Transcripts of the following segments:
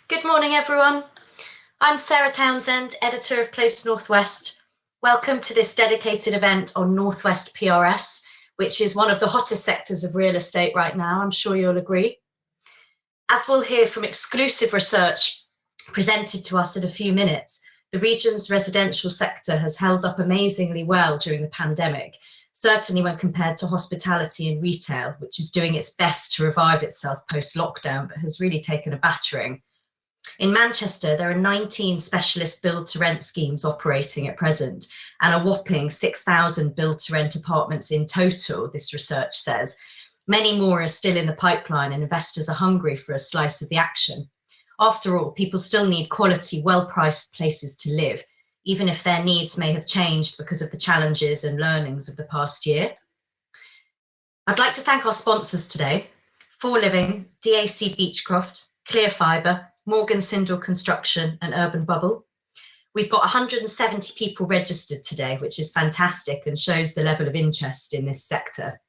Good morning, everyone. I'm Sarah Townsend, editor of Place Northwest. Welcome to this dedicated event on Northwest PRS, which is one of the hottest sectors of real estate right now, I'm sure you'll agree. As we'll hear from exclusive research presented to us in a few minutes, the region's residential sector has held up amazingly well during the pandemic, certainly when compared to hospitality and retail, which is doing its best to revive itself post-lockdown, but has really taken a battering. In Manchester, there are 19 specialist build-to-rent schemes operating at present, and a whopping 6,000 build-to-rent apartments in total, this research says. Many more are still in the pipeline, and investors are hungry for a slice of the action. After all, people still need quality, well-priced places to live, even if their needs may have changed because of the challenges and learnings of the past year. I'd like to thank our sponsors today: For Living, DAC Beechcroft, Clear Fibre, Morgan Sindall Construction and urbanbubble. We've got 170 people registered today, which is fantastic and shows the level of interest in this sector.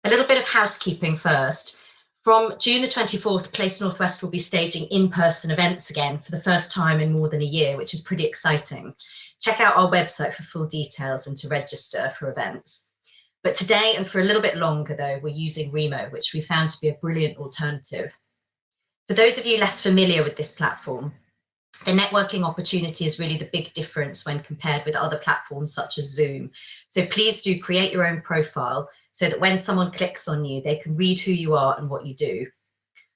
A little bit of housekeeping first. From June the 24th, Place Northwest will be staging in-person events again for the first time in more than a year, which is pretty exciting. Check out our website for full details and to register for events. But today, and for a little bit longer though, we're using Remo, which we found to be a brilliant alternative. For those of you less familiar with this platform, the networking opportunity is really the big difference when compared with other platforms such as Zoom. So please do create your own profile so that when someone clicks on you, they can read who you are and what you do.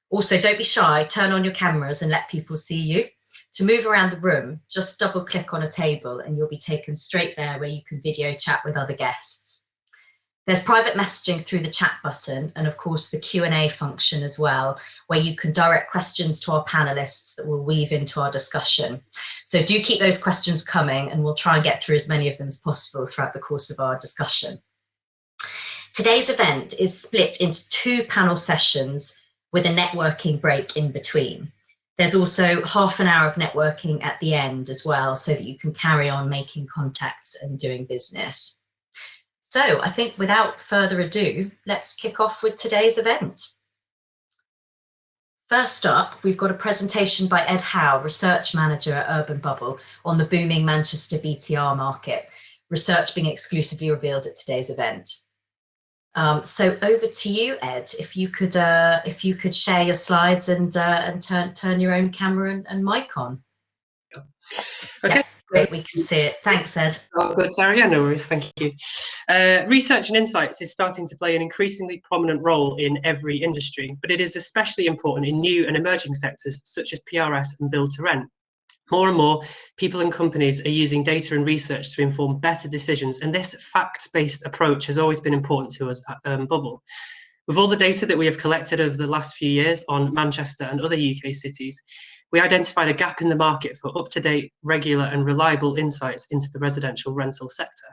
Also, don't be shy, turn on your cameras and let people see you. To move around the room, just double click on a table and you'll be taken straight there where you can video chat with other guests. There's private messaging through the chat button and of course the Q&A function as well, where you can direct questions to our panelists that will weave into our discussion. So do keep those questions coming and we'll try and get through as many of them as possible throughout the course of our discussion. Today's event is split into 2 panel sessions with a networking break in between. There's also half an hour of networking at the end as well, so that you can carry on making contacts and doing business. So I think without further ado, let's kick off with today's event. First up, we've got a presentation by Ed Howe, Research Manager at urbanbubble, on the booming Manchester BTR market, research being exclusively revealed at today's event. So over to you, Ed, if you could share your slides and turn your own camera and mic on. Okay. Yeah. Great, we can see it. Thanks, Ed. Oh, good, Sarah. Yeah, no worries. Thank you. Research and insights is starting to play an increasingly prominent role in every industry, but it is especially important in new and emerging sectors such as PRS and build-to-rent. More and more, people and companies are using data and research to inform better decisions, and this facts-based approach has always been important to us at Bubble. With all the data that we have collected over the last few years on Manchester and other UK cities, we identified a gap in the market for up-to-date, regular and reliable insights into the residential rental sector.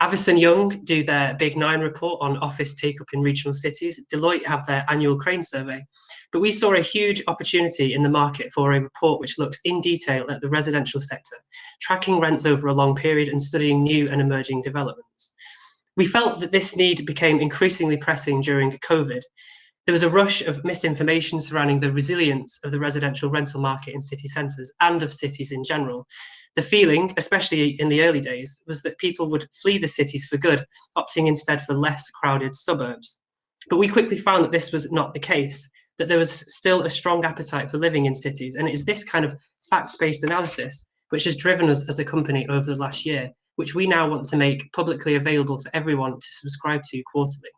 Avison Young do their Big 9 report on office take-up in regional cities. Deloitte have their annual Crane survey. But we saw a huge opportunity in the market for a report which looks in detail at the residential sector, tracking rents over a long period and studying new and emerging developments. We felt that this need became increasingly pressing during COVID. There was a rush of misinformation surrounding the resilience of the residential rental market in city centres and of cities in general. The feeling, especially in the early days, was that people would flee the cities for good, opting instead for less crowded suburbs. But we quickly found that this was not the case, that there was still a strong appetite for living in cities, and it is this kind of facts-based analysis which has driven us as a company over the last year, which we now want to make publicly available for everyone to subscribe to quarterly.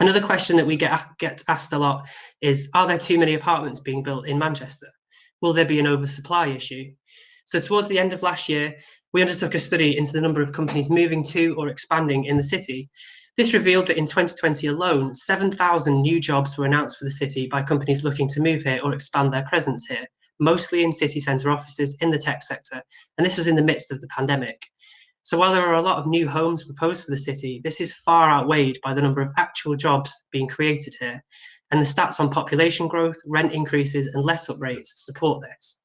Another question that we get asked a lot is, are there too many apartments being built in Manchester? Will there be an oversupply issue? So towards the end of last year, we undertook a study into the number of companies moving to or expanding in the city. This revealed that in 2020 alone, 7,000 new jobs were announced for the city by companies looking to move here or expand their presence here, mostly in city centre offices in the tech sector, and this was in the midst of the pandemic. So while there are a lot of new homes proposed for the city, this is far outweighed by the number of actual jobs being created here. And the stats on population growth, rent increases and let-up rates support this.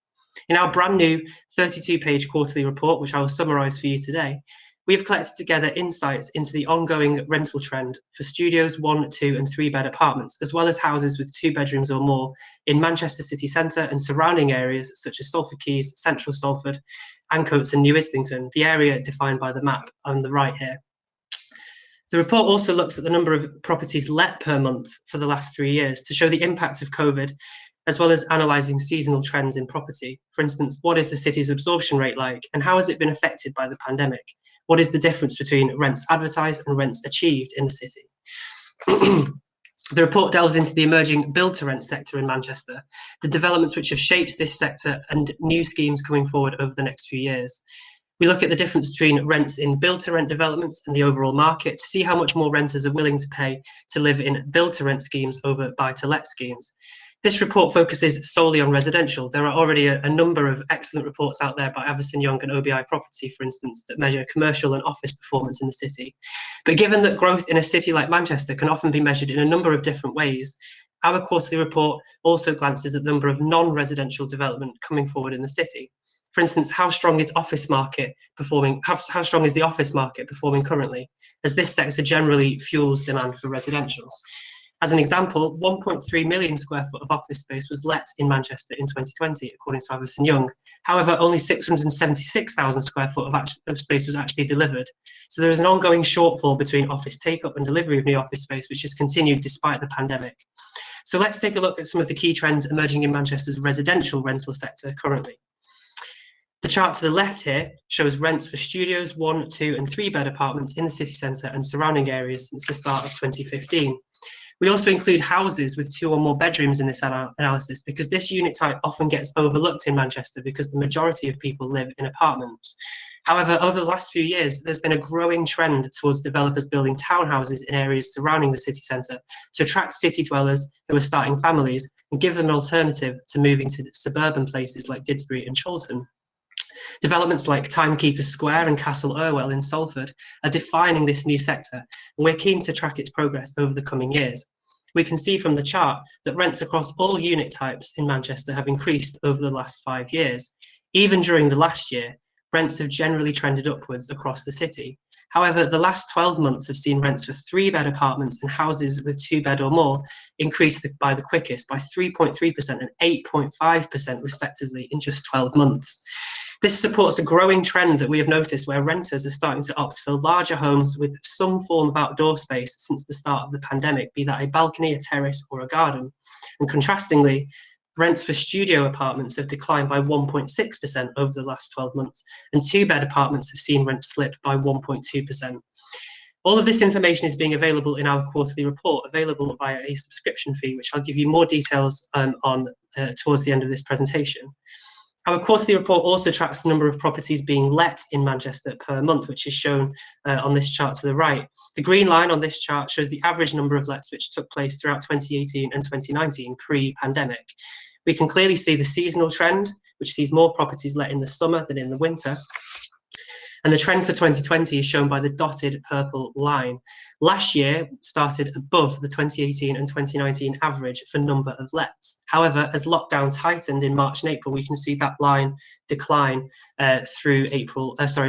In our brand new 32-page quarterly report, which I will summarise for you today, We have collected together insights into the ongoing rental trend for studios, 1, 2 and 3 bed apartments, as well as houses with 2 bedrooms or more in Manchester city centre and surrounding areas such as Salford Quays, Central Salford, Ancoats and New Islington, the area defined by the map on the right here. The report also looks at the number of properties let per month for the last 3 years to show the impact of COVID, as well as analysing seasonal trends in property. For instance, what is the city's absorption rate like, and how has it been affected by the pandemic? What is the difference between rents advertised and rents achieved in the city? The report delves into the emerging build-to-rent sector in Manchester, the developments which have shaped this sector and new schemes coming forward over the next few years. We look at the difference between rents in build-to-rent developments and the overall market to see how much more renters are willing to pay to live in build-to-rent schemes over buy-to-let schemes. This report focuses solely on residential. There are already a number of excellent reports out there by Avison Young and OBI Property, for instance, that measure commercial and office performance in the city. But given that growth in a city like Manchester can often be measured in a number of different ways, our quarterly report also glances at the number of non-residential development coming forward in the city. For instance, how strong is the office market performing currently, as this sector generally fuels demand for residential. As an example, 1.3 million square foot of office space was let in Manchester in 2020, according to Avison Young. However, only 676,000 square foot of space was actually delivered. So there is an ongoing shortfall between office take-up and delivery of new office space, which has continued despite the pandemic. So let's take a look at some of the key trends emerging in Manchester's residential rental sector currently. The chart to the left here shows rents for studios, 1, 2 and 3 bed apartments in the city centre and surrounding areas since the start of 2015. We also include houses with 2 or more bedrooms in this analysis because this unit type often gets overlooked in Manchester because the majority of people live in apartments. However, over the last few years, there's been a growing trend towards developers building townhouses in areas surrounding the city centre to attract city dwellers who are starting families and give them an alternative to moving to suburban places like Didsbury and Chorlton. Developments like Timekeepers Square and Castle Irwell in Salford are defining this new sector, and we're keen to track its progress over the coming years. We can see from the chart that rents across all unit types in Manchester have increased over the last 5 years. Even during the last year, rents have generally trended upwards across the city. However, the last 12 months have seen rents for 3 bed apartments and houses with 2 bed or more increase by the quickest, by 3.3% and 8.5% respectively in just 12 months. This supports a growing trend that we have noticed where renters are starting to opt for larger homes with some form of outdoor space since the start of the pandemic, be that a balcony, a terrace or a garden. And contrastingly, rents for studio apartments have declined by 1.6% over the last 12 months, and 2 bed apartments have seen rents slip by 1.2%. All of this information is being available in our quarterly report, available via a subscription fee, which I'll give you more details on towards the end of this presentation. Our quarterly report also tracks the number of properties being let in Manchester per month, which is shown on this chart to the right. The green line on this chart shows the average number of lets which took place throughout 2018 and 2019, pre-pandemic. We can clearly see the seasonal trend, which sees more properties let in the summer than in the winter. And the trend for 2020 is shown by the dotted purple line. Last year started above the 2018 and 2019 average for number of lets. However, as lockdown tightened in March and April, we can see that line decline through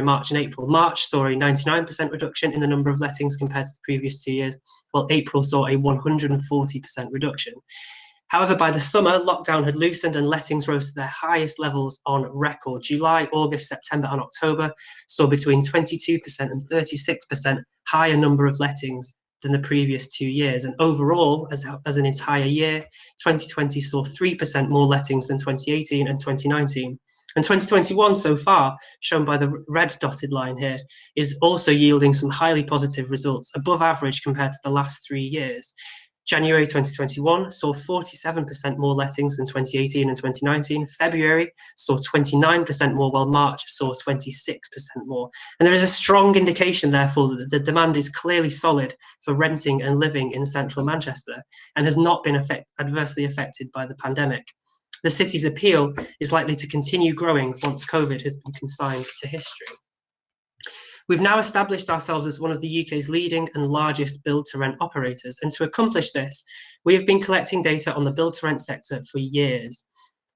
March and April. March saw a 99% reduction in the number of lettings compared to the previous 2 years, while April saw a 140% reduction. However, by the summer, lockdown had loosened and lettings rose to their highest levels on record. July, August, September and October saw between 22% and 36% higher number of lettings than the previous 2 years. And overall, as an entire year, 2020 saw 3% more lettings than 2018 and 2019. And 2021 so far, shown by the red dotted line here, is also yielding some highly positive results, above average compared to the last 3 years. January 2021 saw 47% more lettings than 2018 and 2019. February saw 29% more, while March saw 26% more. And there is a strong indication, therefore, that the demand is clearly solid for renting and living in central Manchester and has not been adversely affected by the pandemic. The city's appeal is likely to continue growing once COVID has been consigned to history. We've now established ourselves as one of the UK's leading and largest build-to-rent operators, and to accomplish this, we have been collecting data on the build-to-rent sector for years.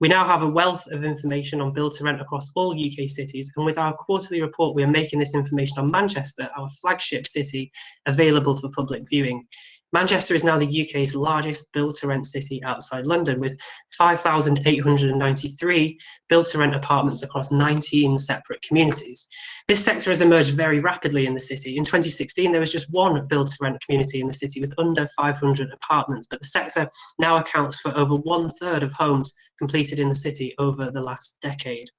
We now have a wealth of information on build to rent across all UK cities, and with our quarterly report, we are making this information on Manchester, our flagship city, available for public viewing. Manchester is now the UK's largest build-to-rent city outside London, with 5,893 build-to-rent apartments across 19 separate communities. This sector has emerged very rapidly in the city. In 2016, there was just one build-to-rent community in the city with under 500 apartments, but the sector now accounts for over 1/3 of homes completed in the city over the last decade.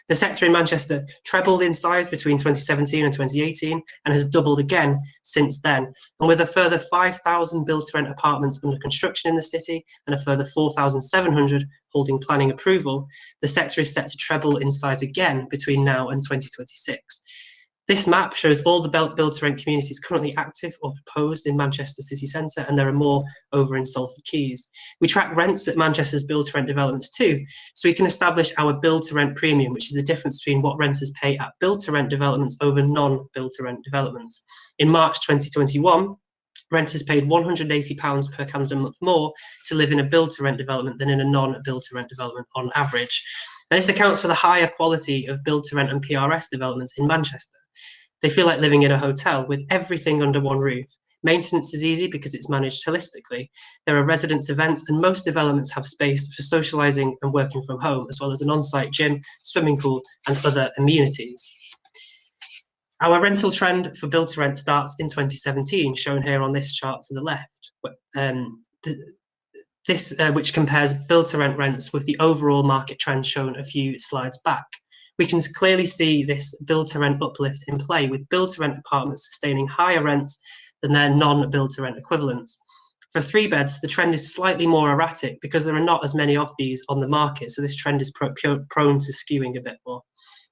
The sector in Manchester trebled in size between 2017 and 2018 and has doubled again since then. And with a further 5,000 build-to-rent apartments under construction in the city and a further 4,700 holding planning approval, the sector is set to treble in size again between now and 2026. This map shows all the build-to-rent communities currently active or proposed in Manchester city centre, and there are more over in Salford Quays. We track rents at Manchester's build-to-rent developments too, so we can establish our build-to-rent premium, which is the difference between what renters pay at build-to-rent developments over non-build-to-rent developments. In March 2021, renters paid £180 per calendar month more to live in a build-to-rent development than in a non-build-to-rent development on average. And this accounts for the higher quality of build-to-rent and PRS developments in Manchester. They feel like living in a hotel with everything under one roof. Maintenance is easy because it's managed holistically. There are residence events, and most developments have space for socialising and working from home, as well as an on-site gym, swimming pool, and other amenities. Our rental trend for build-to-rent starts in 2017, shown here on this chart to the left. Which compares build-to-rent rents with the overall market trend shown a few slides back. We can clearly see this build-to-rent uplift in play, with build-to-rent apartments sustaining higher rents than their non-build-to-rent equivalents. For 3 beds, the trend is slightly more erratic because there are not as many of these on the market, so this trend is prone to skewing a bit more.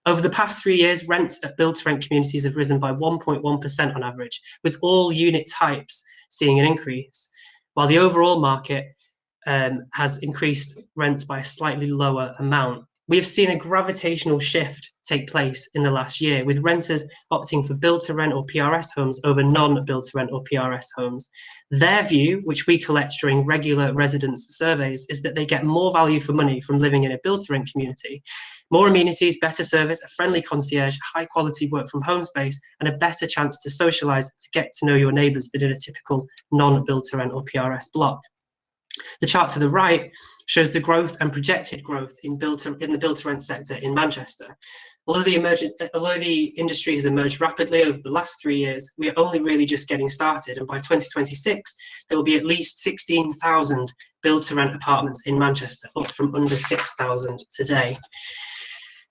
Over the past 3 years, rents at build-to-rent communities have risen by 1.1% on average, with all unit types seeing an increase, while the overall market has increased rent by a slightly lower amount. We have seen a gravitational shift take place in the last year, with renters opting for build-to-rent or PRS homes over non-build-to-rent or PRS homes. Their view, which we collect during regular residence surveys, is that they get more value for money from living in a build-to-rent community. More amenities, better service, a friendly concierge, high-quality work-from-home space, and a better chance to socialise, to get to know your neighbours than in a typical non-build-to-rent or PRS block. The chart to the right shows the growth and projected growth in the build-to-rent sector in Manchester. Although the industry has emerged rapidly over the last 3 years, we are only really just getting started, and by 2026 there will be at least 16,000 build-to-rent apartments in Manchester, up from under 6,000 today.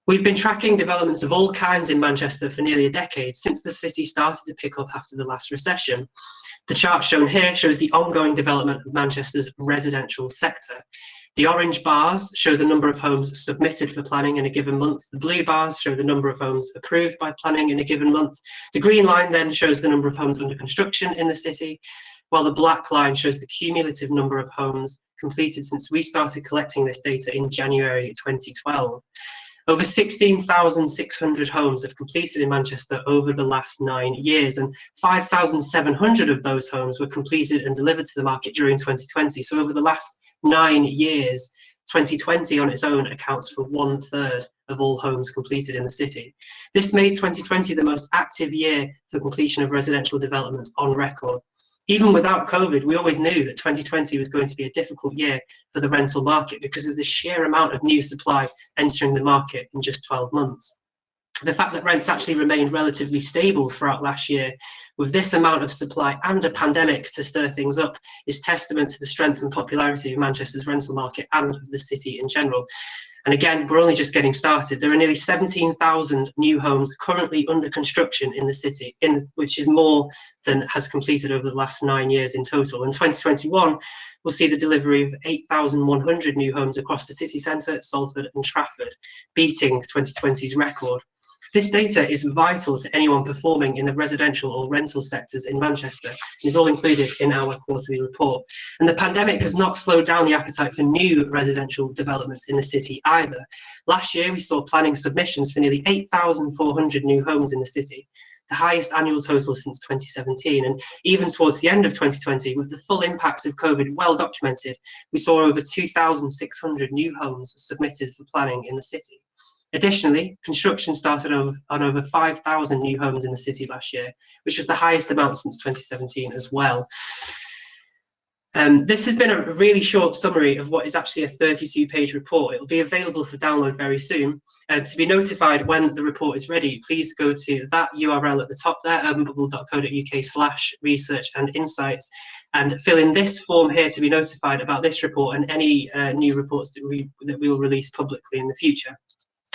We've been tracking developments of all kinds in Manchester for nearly a decade, since the city started to pick up after the last recession. The chart shown here shows the ongoing development of Manchester's residential sector. The orange bars show the number of homes submitted for planning in a given month. The blue bars show the number of homes approved by planning in a given month. The green line then shows the number of homes under construction in the city, while the black line shows the cumulative number of homes completed since we started collecting this data in January 2012. Over 16,600 homes have completed in Manchester over the last 9 years, and 5,700 of those homes were completed and delivered to the market during 2020. So over the last 9 years, 2020 on its own accounts for 1/3 of all homes completed in the city. This made 2020 the most active year for completion of residential developments on record. Even without COVID, we always knew that 2020 was going to be a difficult year for the rental market because of the sheer amount of new supply entering the market in just 12 months. The fact that rents actually remained relatively stable throughout last year, with this amount of supply and a pandemic to stir things up, is testament to the strength and popularity of Manchester's rental market and of the city in general. And again, we're only just getting started. There are nearly 17,000 new homes currently under construction in the city, which is more than has completed over the last 9 years in total. In 2021, we'll see the delivery of 8,100 new homes across the city centre, Salford and Trafford, beating 2020's record. This data is vital to anyone performing in the residential or rental sectors in Manchester and is all included in our quarterly report. And the pandemic has not slowed down the appetite for new residential developments in the city either. Last year, we saw planning submissions for nearly 8,400 new homes in the city. the highest annual total since 2017. And even towards the end of 2020, with the full impacts of COVID well documented, we saw over 2,600 new homes submitted for planning in the city. Additionally, construction started on over 5,000 new homes in the city last year, which was the highest amount since 2017 as well. This has been a really short summary of what is actually a 32-page report. It will be available for download very soon. To be notified when the report is ready, please go to that URL at the top there, urbanbubble.co.uk/research and insights, and fill in this form here to be notified about this report and any new reports that we will release publicly in the future.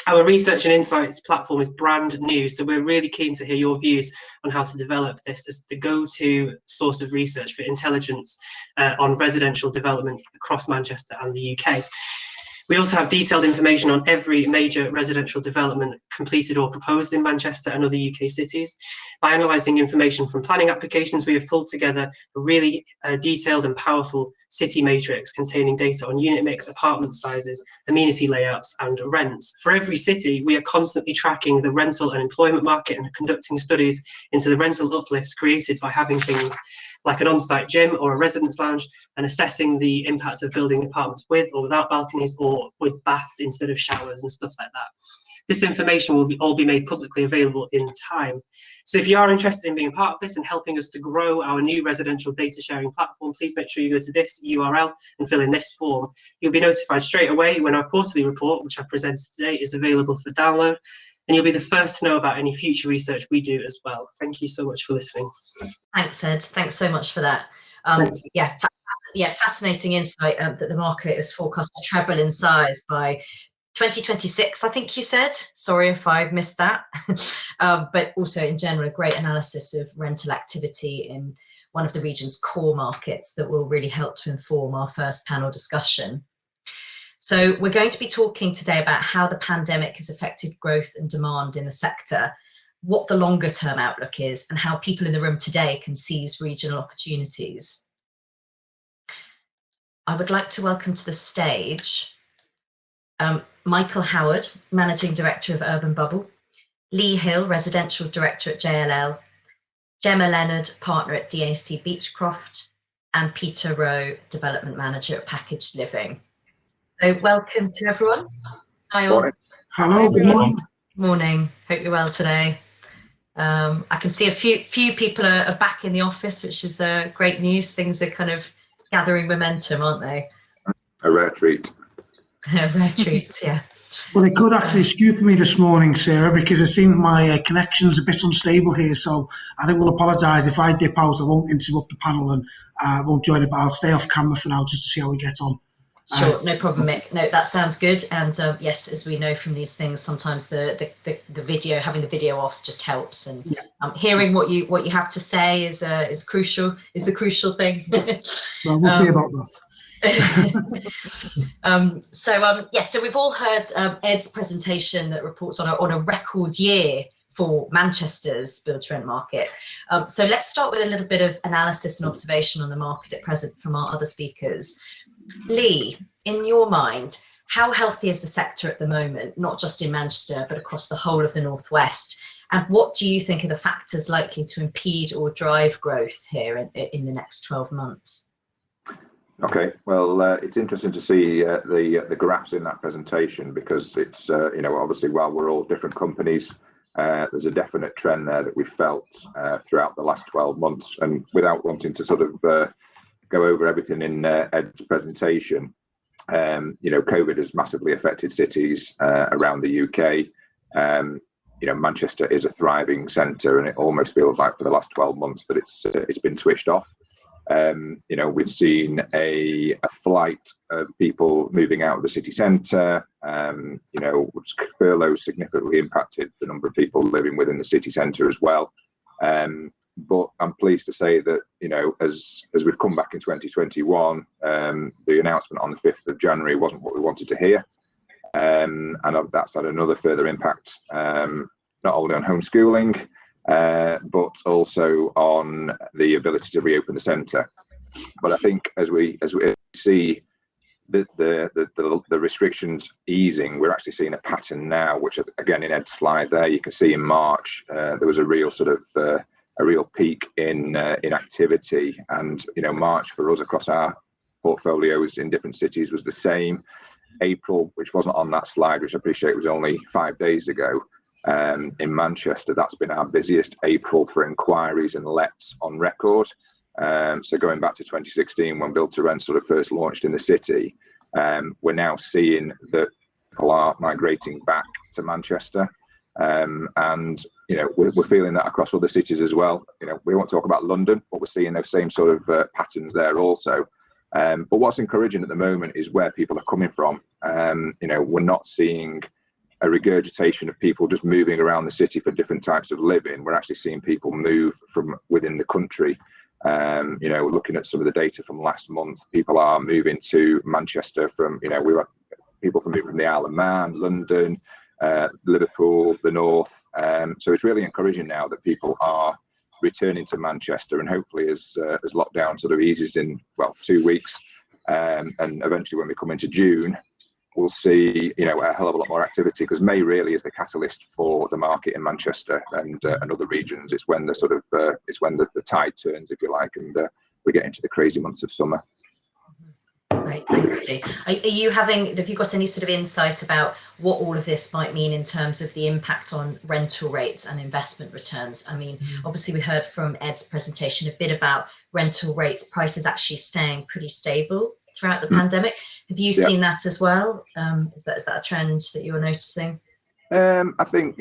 Our research and insights platform is brand new, so we're really keen to hear your views on how to develop this as the go-to source of research for intelligence on residential development across Manchester and the UK. We also have detailed information on every major residential development completed or proposed in Manchester and other UK cities. By analysing information from planning applications, we have pulled together a really detailed and powerful city matrix containing data on unit mix, apartment sizes, amenity layouts and rents. For every city, we are constantly tracking the rental and employment market and conducting studies into the rental uplifts created by having things like an on-site gym or a residence lounge, and assessing the impact of building apartments with or without balconies or with baths instead of showers and stuff like that. This information will all be made publicly available in time. So if you are interested in being a part of this and helping us to grow our new residential data sharing platform, please make sure you go to this URL and fill in this form. You'll be notified straight away when our quarterly report, which I've presented today, is available for download, and you'll be the first to know about any future research we do as well. Thank you so much for listening. Thanks, Ed. Thanks so much for that. Fascinating insight that the market is forecast to treble in size by 2026, I think you said. Sorry if I missed that. But also in general, a great analysis of rental activity in one of the region's core markets that will really help to inform our first panel discussion. So we're going to be talking today about how the pandemic has affected growth and demand in the sector, what the longer term outlook is, and how people in the room today can seize regional opportunities. I would like to welcome to the stage Michael Howard, Managing Director of UrbanBubble, Lee Hill, Residential Director at JLL, Gemma Leonard, Partner at DAC Beechcroft, and Peter Rowe, Development Manager at Packaged Living. So welcome to everyone. Hi all. Hello, good morning. Morning, hope you're well today. I can see a few people are back in the office, which is great news. Things are kind of gathering momentum, aren't they? A rare treat. A rare treat, yeah. Well, they could actually scoop me this morning, Sarah, because it seems my connection's a bit unstable here, so I think we'll apologise if I dip out. I won't interrupt the panel and won't join it, but I'll stay off camera for now just to see how we get on. Sure, no problem, Mick. No, that sounds good. And yes, as we know from these things, sometimes the video, having the video off, just helps. And hearing what you have to say is crucial. Is the crucial thing. Well, we'll see about that. So we've all heard Ed's presentation that reports on a record year for Manchester's build-to-rent market. So let's start with a little bit of analysis and observation on the market at present from our other speakers. Lee, in your mind, how healthy is the sector at the moment, not just in Manchester, but across the whole of the Northwest? And what do you think are the factors likely to impede or drive growth here in the next 12 months? Okay, well, it's interesting to see the graphs in that presentation, because it's, obviously while we're all different companies, there's a definite trend there that we've felt throughout the last 12 months. And without wanting to sort of go over everything in Ed's presentation, COVID has massively affected cities around the UK. Manchester is a thriving centre, and it almost feels like for the last 12 months that it's been switched off. We've seen a flight of people moving out of the city centre. Which furloughs significantly impacted the number of people living within the city centre as well. But I'm pleased to say that, as we've come back in 2021, the announcement on the 5th of January wasn't what we wanted to hear. And that's had another further impact, not only on homeschooling, but also on the ability to reopen the centre. But I think as we see the restrictions easing, we're actually seeing a pattern now, which again in Ed's slide there, you can see in March there was a real sort of a real peak in activity, and March for us across our portfolios in different cities was the same. April, which wasn't on that slide, which I appreciate was only 5 days ago, in Manchester, that's been our busiest April for inquiries and lets on record. So going back to 2016, when Build to Rent sort of first launched in the city, we're now seeing that people are migrating back to Manchester, and we're feeling that across other cities as well. We won't talk about London, but we're seeing those same sort of patterns there also. But what's encouraging at the moment is where people are coming from. We're not seeing a regurgitation of people just moving around the city for different types of living. We're actually seeing people move from within the country. Looking at some of the data from last month, people are moving to Manchester from, we had people moving from the Isle of Man, London, Liverpool, the north. So it's really encouraging now that people are returning to Manchester, and hopefully as lockdown sort of eases in 2 weeks, and eventually when we come into June, we'll see a hell of a lot more activity, because May really is the catalyst for the market in Manchester and other regions. It's when the sort of it's when the tide turns, if you like, and we get into the crazy months of summer. Great, thanks, Lee. Have you got any sort of insight about what all of this might mean in terms of the impact on rental rates and investment returns? I mean, obviously we heard from Ed's presentation a bit about rental rates, prices actually staying pretty stable throughout the pandemic. Have you seen that as well? Is that a trend that you're noticing? I think,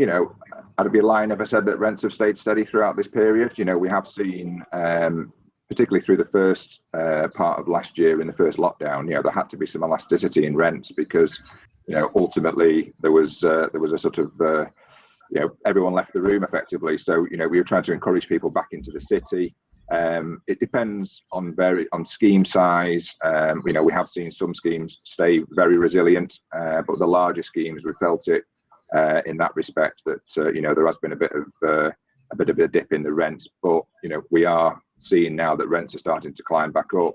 I'd be lying if I said that rents have stayed steady throughout this period. We have seen, particularly through the first part of last year in the first lockdown, there had to be some elasticity in rents, because ultimately there was a sort of everyone left the room effectively. So we were trying to encourage people back into the city. It depends on scheme size. We have seen some schemes stay very resilient, but the larger schemes, we felt it in that respect that there has been a bit of a dip in the rents, but we are seeing now that rents are starting to climb back up.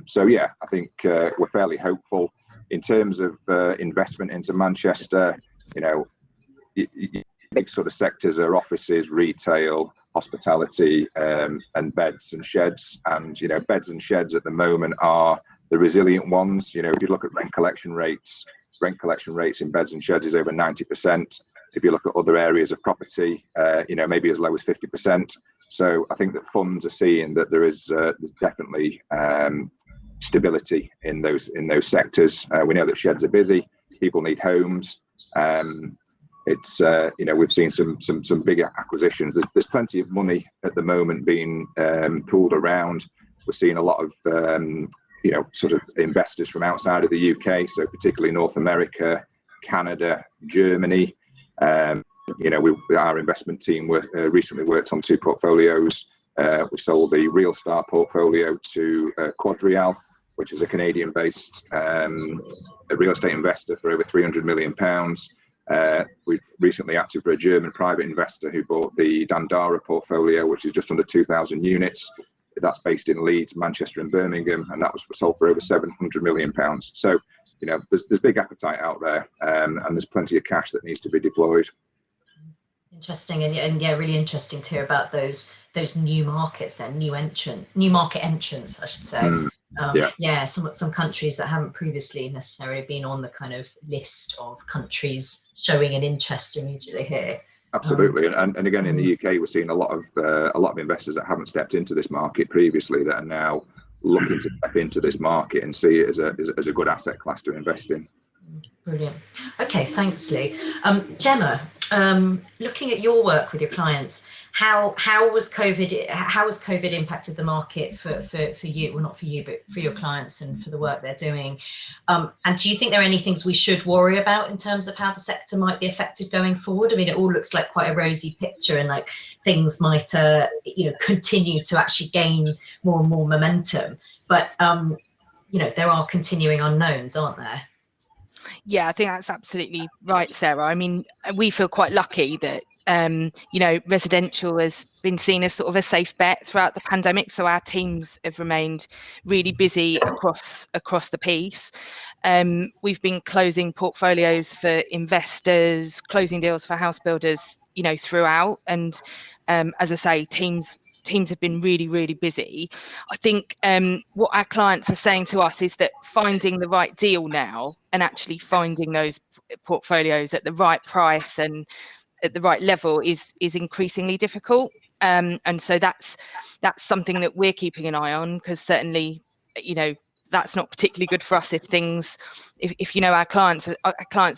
So yeah, I think we're fairly hopeful in terms of investment into Manchester. Big sort of sectors are offices, retail, hospitality, and beds and sheds. And beds and sheds at the moment are the resilient ones. If you look at rent collection rates in beds and sheds is over 90%. If you look at other areas of property, maybe as low as 50%. So I think that funds are seeing that there's definitely stability in those sectors. We know that sheds are busy. People need homes. It's we've seen some bigger acquisitions. There's plenty of money at the moment being pooled around. We're seeing a lot of sort of investors from outside of the UK, so particularly North America, Canada, Germany. Our investment team recently worked on 2 portfolios. We sold the Real Star portfolio to Quadreal, which is a Canadian-based real estate investor, for over £300 million. We recently acted for a German private investor who bought the Dandara portfolio, which is just under 2,000 units. That's based in Leeds, Manchester and Birmingham, and that was sold for over £700 million. So, there's big appetite out there, and there's plenty of cash that needs to be deployed. Interesting, and yeah, really interesting to hear about those new markets, new market entrants, I should say. Some countries that haven't previously necessarily been on the kind of list of countries showing an interest immediately here. Absolutely, and again in the UK, we're seeing a lot of investors that haven't stepped into this market previously that are now looking to step into this market and see it as a good asset class to invest in. Brilliant. Okay, thanks, Lee. Gemma, looking at your work with your clients, how has COVID impacted the market for you? Well, not for you, but for your clients and for the work they're doing. And do you think there are any things we should worry about in terms of how the sector might be affected going forward? I mean, it all looks like quite a rosy picture, and like things might, continue to actually gain more and more momentum. But there are continuing unknowns, aren't there? Yeah, I think that's absolutely right, Sarah. I mean, we feel quite lucky that residential has been seen as sort of a safe bet throughout the pandemic. So our teams have remained really busy across the piece. We've been closing portfolios for investors, closing deals for house builders, throughout. And as I say, teams have been really, really busy. I think what our clients are saying to us is that finding the right deal now and actually finding those portfolios at the right price and at the right level is increasingly difficult. And so that's something that we're keeping an eye on, because certainly, that's not particularly good for us if our clients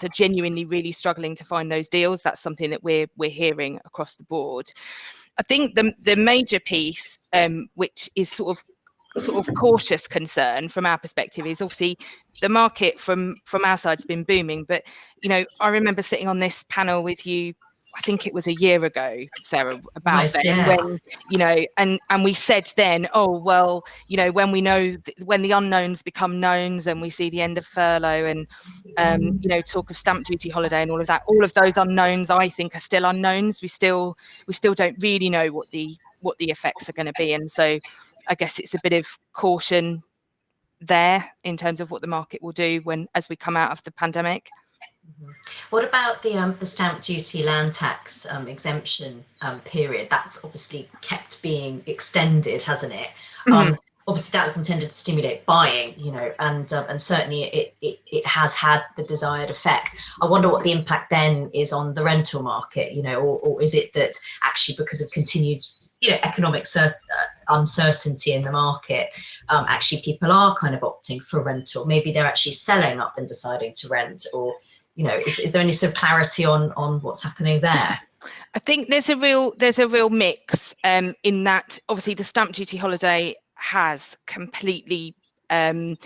are genuinely really struggling to find those deals. That's something that we're hearing across the board. I think the major piece, which is sort of cautious concern from our perspective, is obviously the market from our side has been booming. But I remember sitting on this panel with you, I think it was a year ago, Sarah, about when and we said then, oh well, when we know when the unknowns become knowns and we see the end of furlough and talk of stamp duty holiday and all of that, all of those unknowns I think are still unknowns. We still don't really know what the effects are going to be, and so I guess it's a bit of caution there in terms of what the market will do as we come out of the pandemic. What about the stamp duty land tax exemption period? That's obviously kept being extended, hasn't it? Obviously that was intended to stimulate buying, and certainly it has had the desired effect. I wonder what the impact then is on the rental market, or is it that actually because of continued economic uncertainty in the market, actually people are kind of opting for rental? Maybe they're actually selling up and deciding to rent, or is there any sort of clarity on what's happening there? I think there's a real mix in that obviously the stamp duty holiday has completely meant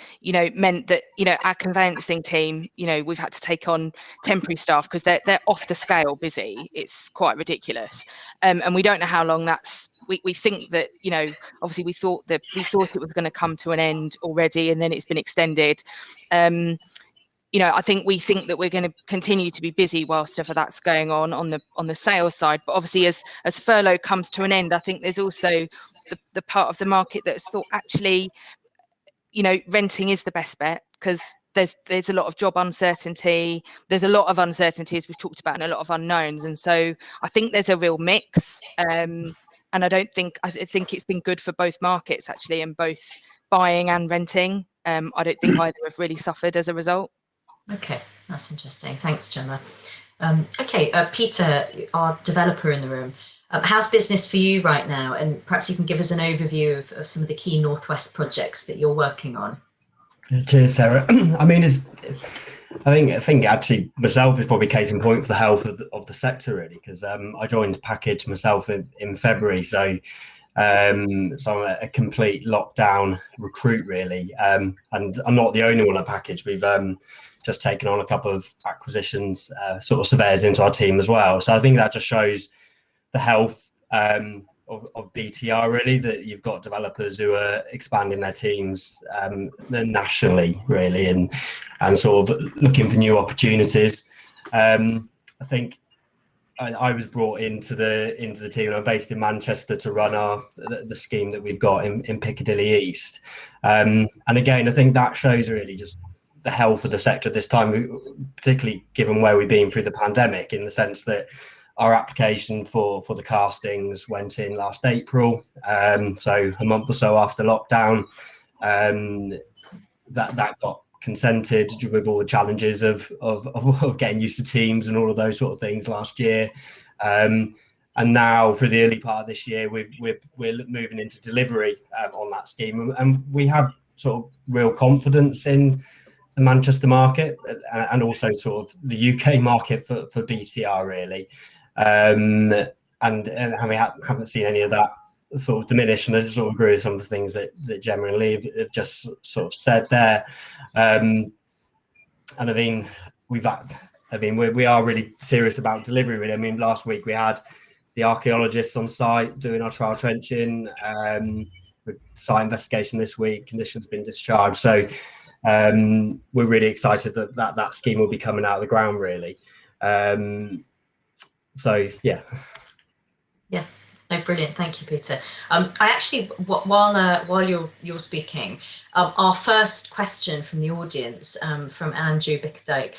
that our conveyancing team, we've had to take on temporary staff because they're off the scale busy. It's quite ridiculous, and we don't know how long that's. We think that obviously we thought it was going to come to an end already, and then it's been extended. I think we think that we're going to continue to be busy whilst ever that's going on the sales side. But obviously, as furlough comes to an end, I think there's also the part of the market that's thought actually, renting is the best bet, because there's a lot of job uncertainty. There's a lot of uncertainty, as we've talked about, and a lot of unknowns. And so I think there's a real mix. And I think it's been good for both markets actually, and both buying and renting. I don't think either have really suffered as a result. Okay, that's interesting. Thanks, Gemma. Peter, our developer in the room, how's business for you right now? And perhaps you can give us an overview of some of the key Northwest projects that you're working on. Cheers, Sarah. I mean, I think actually myself is probably case in point for the health of the sector, really, because I joined Package myself in February, so I'm a complete lockdown recruit, really, and I'm not the only one at Package. We've just taken on a couple of acquisitions, sort of surveyors into our team as well. So I think that just shows the health of BTR, really, that you've got developers who are expanding their teams nationally, really, and sort of looking for new opportunities. I think I was brought into the team. I'm based in Manchester to run the scheme that we've got in Piccadilly East. And again, I think that shows really just the health of the sector at this time, particularly given where we've been through the pandemic, in the sense that our application for the castings went in last April, so a month or so after lockdown. That got consented with all the challenges of getting used to teams and all of those sort of things last year. And now for the early part of this year, we're moving into delivery on that scheme, and we have sort of real confidence in the Manchester market and also sort of the UK market for BTR, really. And we haven't seen any of that sort of diminish, and I sort of agree with some of the things that Gemma and Lee have just sort of said there. And I mean, we are really serious about delivery, really. I mean, last week we had the archaeologists on site doing our trial trenching, with site investigation this week, conditions been discharged. So we're really excited that scheme will be coming out of the ground, really. So yeah. Yeah, no, brilliant. Thank you, Peter. I actually, while you're speaking, our first question from the audience, from Andrew Bickerdike,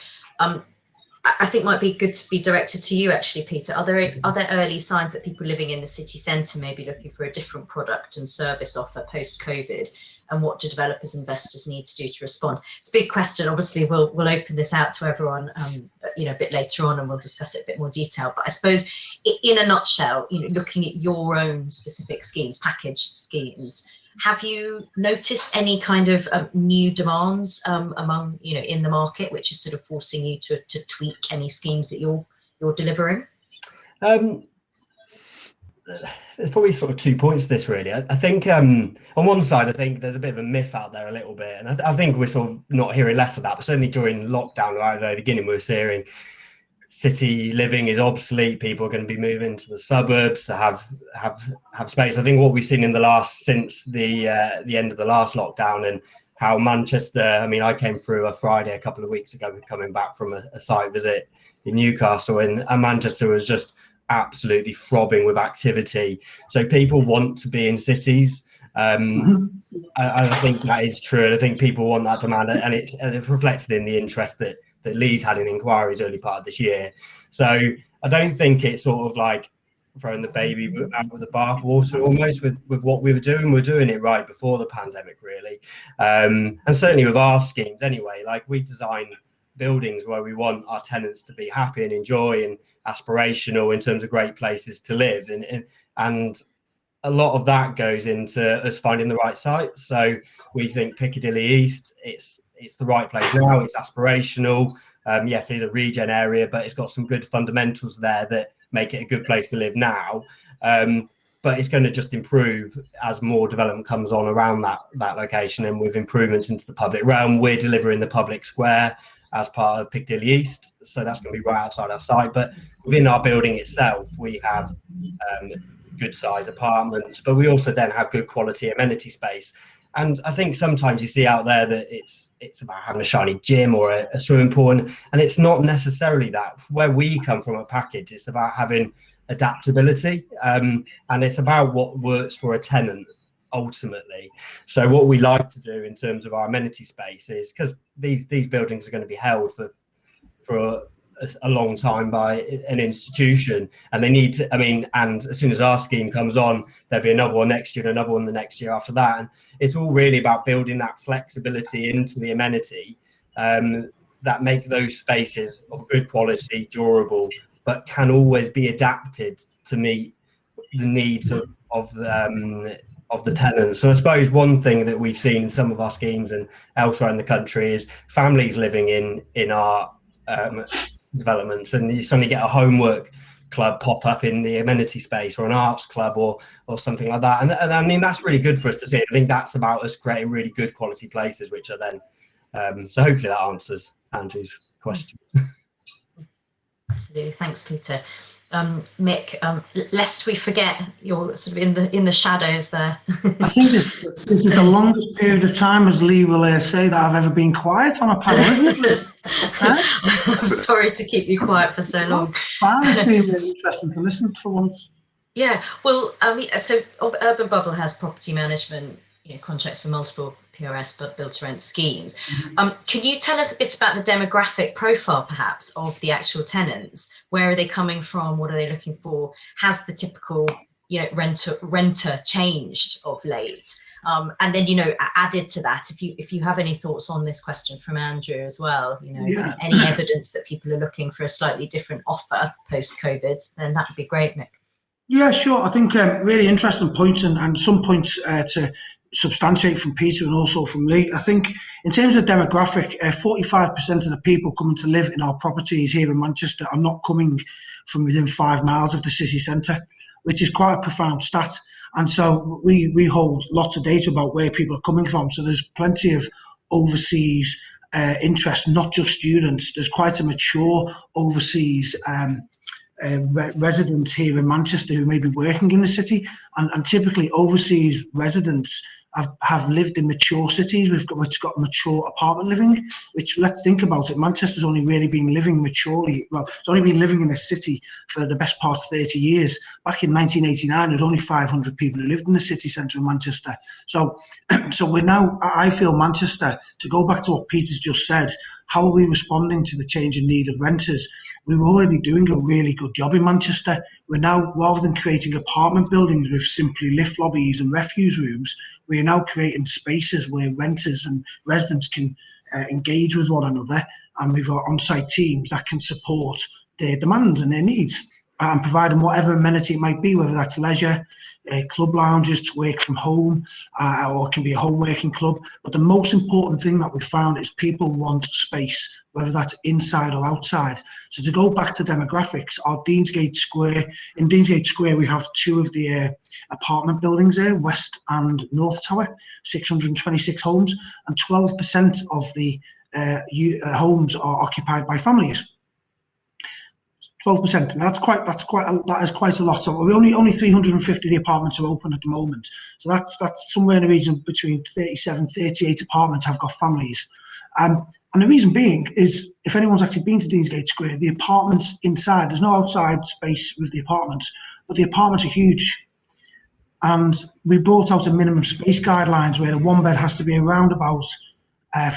I think might be good to be directed to you, actually, Peter. Are there early signs that people living in the city centre may be looking for a different product and service offer post-COVID? And what do developers, investors need to do to respond? It's a big question. Obviously, we'll open this out to everyone, a bit later on, and we'll discuss it in a bit more detail. But I suppose, in a nutshell, looking at your own specific schemes, packaged schemes, have you noticed any kind of new demands among in the market, which is sort of forcing you to tweak any schemes that you're delivering? There's probably sort of 2 points to this, really. I think on one side, I think there's a bit of a myth out there a little bit, and I think we're sort of not hearing less of that. But certainly during lockdown, right at the beginning, we were hearing city living is obsolete. People are going to be moving to the suburbs to have space. I think what we've seen since the end of the last lockdown, and how Manchester. I mean, I came through a Friday a couple of weeks ago, coming back from a site visit in Newcastle, and Manchester was just absolutely throbbing with activity. So people want to be in cities. I think that is true, and I think people want that demand, and it's reflected in the interest that Lee's had in inquiries early part of this year. So I don't think it's sort of like throwing the baby out with the bathwater almost with what we were doing. We're doing it right before the pandemic, really, and certainly with our schemes anyway. Like, we design buildings where we want our tenants to be happy and enjoy and aspirational in terms of great places to live, and a lot of that goes into us finding the right site. So we think Piccadilly East, it's the right place now. It's aspirational. Yes, it's a regen area, but it's got some good fundamentals there that make it a good place to live now. But it's going to just improve as more development comes on around that location, and with improvements into the public realm. We're delivering the public square as part of Piccadilly East, so that's going to be right outside our site. But within our building itself, we have good size apartments, but we also then have good quality amenity space. And I think sometimes you see out there that it's about having a shiny gym or a swimming pool, and it's not necessarily that. Where we come from a package, it's about having adaptability, and it's about what works for a tenant ultimately. So what we like to do in terms of our amenity space is, because these buildings are going to be held for a long time by an institution, and they need to, and as soon as our scheme comes on, there'll be another one next year and another one the next year after that. And it's all really about building that flexibility into the amenity, that make those spaces of good quality, durable, but can always be adapted to meet the needs of the tenants. So I suppose one thing that we've seen in some of our schemes and elsewhere in the country is families living in our developments, and you suddenly get a homework club pop up in the amenity space, or an arts club or something like that. And I mean, that's really good for us to see. I think that's about us creating really good quality places, which are then so hopefully that answers Andrew's question. Absolutely, thanks, Peter. Mick, lest we forget, you're sort of in the shadows there. I think this is the longest period of time, as Lee will say, that I've ever been quiet on a panel, isn't it? I'm sorry to keep you quiet for so long. It's been really interesting to listen for once. Yeah, well, so Urban Bubble has property management contracts for multiple PRS but build-to-rent schemes. Can you tell us a bit about the demographic profile, perhaps, of the actual tenants? Where are they coming from? What are they looking for? Has the typical renter changed of late? And then added to that, if you have any thoughts on this question from Andrew as well, any evidence that people are looking for a slightly different offer post-COVID, then that would be great, Mick. Yeah, sure. I think really interesting points, and some points to substantiate from Peter and also from Lee. I think in terms of demographic, 45% of the people coming to live in our properties here in Manchester are not coming from within 5 miles of the city centre, which is quite a profound stat. And so we hold lots of data about where people are coming from. So there's plenty of overseas interest, not just students. There's quite a mature overseas residents here in Manchester who may be working in the city, and typically overseas residents have lived in mature cities. It's got mature apartment living, which, let's think about it, Manchester's only really been living maturely. Well, it's only been living in a city for the best part of 30 years. Back in 1989, there was only 500 people who lived in the city centre of Manchester. So we're now, I feel Manchester, to go back to what Peter's just said, how are we responding to the changing need of renters? We were already doing a really good job in Manchester. We're now, rather than creating apartment buildings with simply lift lobbies and refuse rooms, we are now creating spaces where renters and residents can engage with one another, and we've got on-site teams that can support their demands and their needs, and providing whatever amenity it might be, whether that's leisure, club lounges to work from home, or it can be a home working club. But the most important thing that we found is people want space, whether that's inside or outside. So to go back to demographics, our Deansgate Square, in Deansgate Square we have two of the apartment buildings there, West and North Tower, 626 homes, and 12% of the homes are occupied by families. 12%, and that is quite a lot. So we only 350 of the apartments are open at the moment. So that's somewhere in the region between 37, 38 apartments have got families. And the reason being is, if anyone's actually been to Deansgate Square, the apartments inside, there's no outside space with the apartments, but the apartments are huge. And we brought out a minimum space guidelines where a one bed has to be around about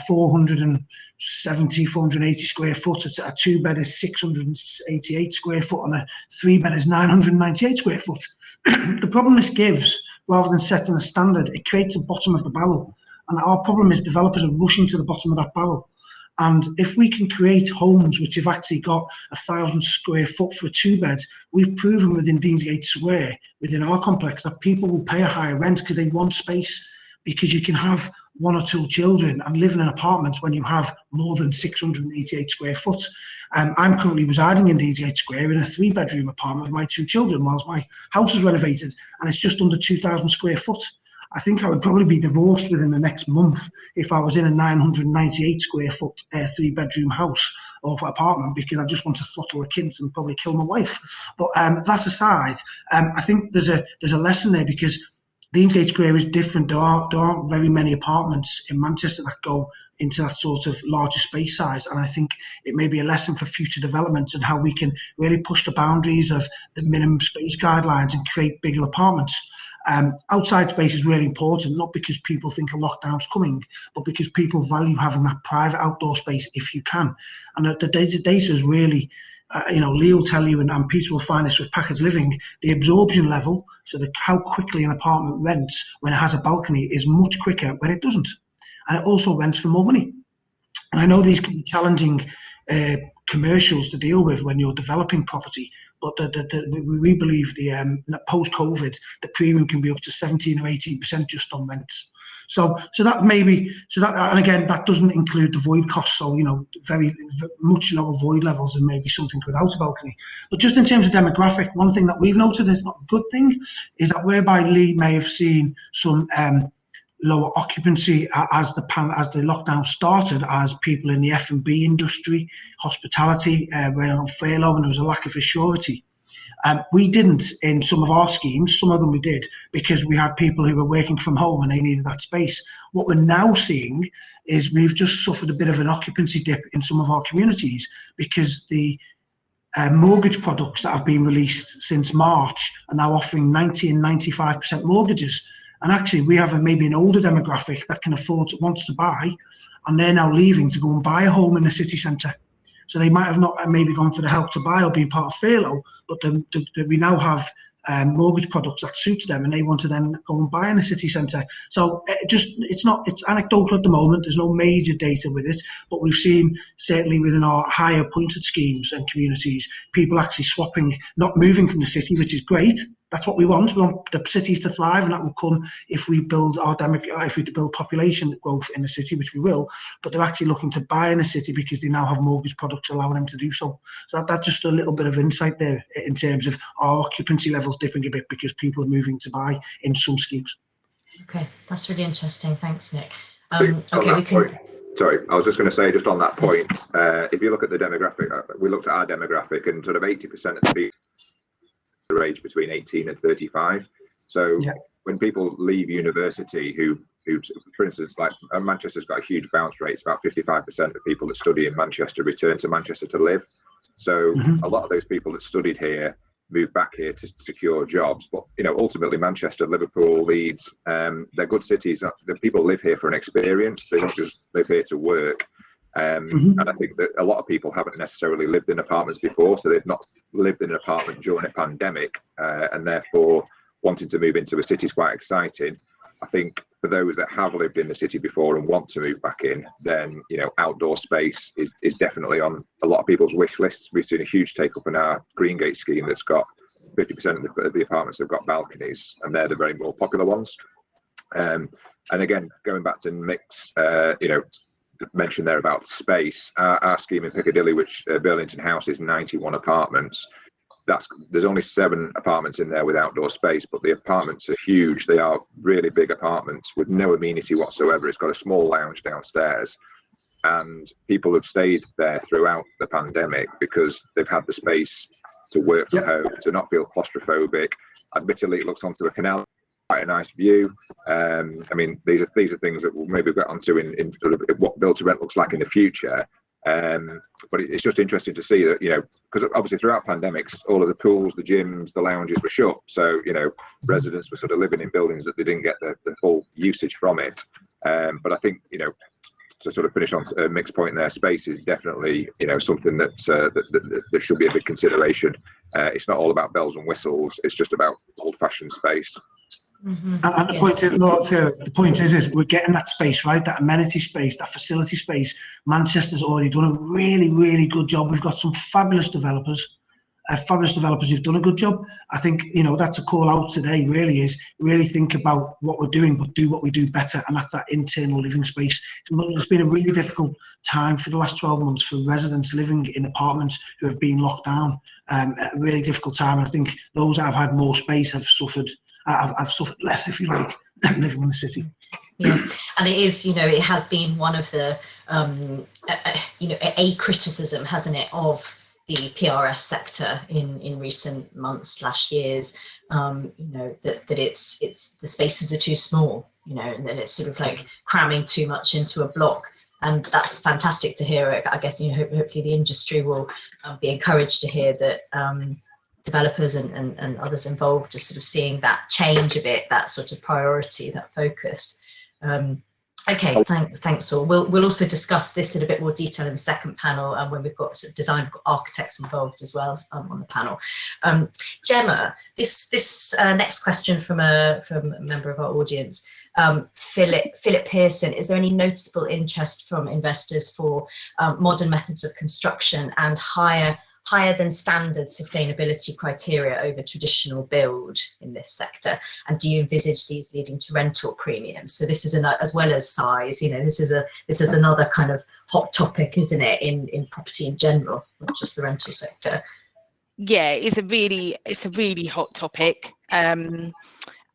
470, 480 square foot. A two bed is 688 square foot, and a three bed is 998 square foot. The problem this gives, rather than setting a standard, it creates a bottom of the barrel. And our problem is developers are rushing to the bottom of that barrel. And if we can create homes which have actually got 1,000 square foot for a two bed, we've proven within Deansgate Square, within our complex, that people will pay a higher rent because they want space, because you can have one or two children and live in an apartment when you have more than 688 square foot. I'm currently residing in Deansgate Square in a 3-bedroom apartment with my two children whilst my house is renovated, and it's just under 2,000 square foot. I think I would probably be divorced within the next month if I was in a 998 square foot 3-bedroom house or apartment, because I just want to throttle the kids and probably kill my wife. But that aside, I think there's a lesson there, because Deansgate Square is different. There aren't very many apartments in Manchester that go into that sort of larger space size, and I think it may be a lesson for future developments and how we can really push the boundaries of the minimum space guidelines and create bigger apartments. Outside space is really important, not because people think a lockdown's coming, but because people value having that private outdoor space if you can. And the data is really, Lee will tell you, and Peter will find this with packaged living, the absorption level, so how quickly an apartment rents when it has a balcony, is much quicker when it doesn't. And it also rents for more money. And I know these can be challenging commercials to deal with when you're developing property, but we believe the post-COVID, the premium can be up to 17 or 18% just on rents. So that maybe, and again, that doesn't include the void costs. So, very much lower void levels than maybe something without a balcony. But just in terms of demographic, one thing that we've noted is not a good thing, is that whereby Lee may have seen some lower occupancy as the lockdown started, as people in the F&B industry, hospitality, were on furlough, and there was a lack of assurity. We didn't in some of our schemes. Some of them we did, because we had people who were working from home and they needed that space. What we're now seeing is we've just suffered a bit of an occupancy dip in some of our communities, because the mortgage products that have been released since March are now offering 90 and 95% mortgages. And actually, we have maybe an older demographic that can afford, wants to buy, and they're now leaving to go and buy a home in the city centre. So they might have not maybe gone for the Help to Buy or been part of furlough, but we now have mortgage products that suit them, and they want to then go and buy in the city centre. So it's anecdotal at the moment. There's no major data with it, but we've seen, certainly within our higher appointed schemes and communities, people actually swapping, not moving from the city, which is great. That's what we want. We want the cities to thrive, and that will come if we build if we build population growth in the city, which we will. But they're actually looking to buy in the city because they now have mortgage products allowing them to do so. So that's just a little bit of insight there in terms of our occupancy levels dipping a bit because people are moving to buy in some schemes. Okay, that's really interesting. Thanks, Nick. Sorry, I was just going to say, just on that point, if you look at the demographic, we looked at our demographic, and sort of 80% of the people are aged between 18 and 35. So when people leave university who for instance, like Manchester's got a huge bounce rate. It's about 55% of people that study in Manchester return to Manchester to live. So a lot of those people that studied here move back here to secure jobs. But ultimately Manchester, Liverpool, Leeds, they're good cities. The people live here for an experience. They don't just live here to work. And I think that a lot of people haven't necessarily lived in apartments before, so they've not lived in an apartment during a pandemic, and therefore wanting to move into a city is quite exciting. I think for those that have lived in the city before and want to move back in, then outdoor space is definitely on a lot of people's wish lists. We've seen a huge take up in our Greengate scheme that's got 50% of the apartments have got balconies, and they're the very more popular ones. And again, going back to Mick's, mentioned there about space, our scheme in Piccadilly, which Burlington House is 91 apartments. There's only 7 apartments in there with outdoor space, but the apartments are huge. They are really big apartments with no amenity whatsoever. It's got a small lounge downstairs, and people have stayed there throughout the pandemic because they've had the space to work from home, to not feel claustrophobic. Admittedly, it looks onto a canal, quite a nice view. I mean, these are things that we'll maybe get onto in sort of what build to rent looks like in the future. But it's just interesting to see that, because obviously throughout pandemics, all of the pools, the gyms, the lounges were shut. So, residents were sort of living in buildings that they didn't get the full usage from it. But I think, to sort of finish on Mick's point there, space is definitely, something that should be a big consideration. It's not all about bells and whistles. It's just about old-fashioned space. And the point is we're getting that space, right? That amenity space, that facility space. Manchester's already done a really, really good job. We've got some fabulous developers who've done a good job. I think, that's a call out today, really think about what we're doing, but do what we do better. And that's that internal living space. It's been a really difficult time for the last 12 months for residents living in apartments who have been locked down. A really difficult time. I think those that have had more space have suffered. I've suffered less, if you like, living in the city. Yeah, and it is, it has been one of the, a criticism, hasn't it, of the PRS sector in recent months / years. That it's the spaces are too small, and then it's sort of like cramming too much into a block. And that's fantastic to hear. I guess hopefully the industry will be encouraged to hear that. Developers and others involved are sort of seeing that change a bit, that sort of priority, that focus. Okay, thanks all. We'll also discuss this in a bit more detail in the second panel, when we've got sort of design architects involved as well on the panel. Gemma, this next question from a member of our audience, Philip Pearson: is there any noticeable interest from investors for modern methods of construction and higher than standard sustainability criteria over traditional build in this sector? And do you envisage these leading to rental premiums? So this is as well as size, this is another kind of hot topic, isn't it, in property in general, not just the rental sector? Yeah, it's a really hot topic. And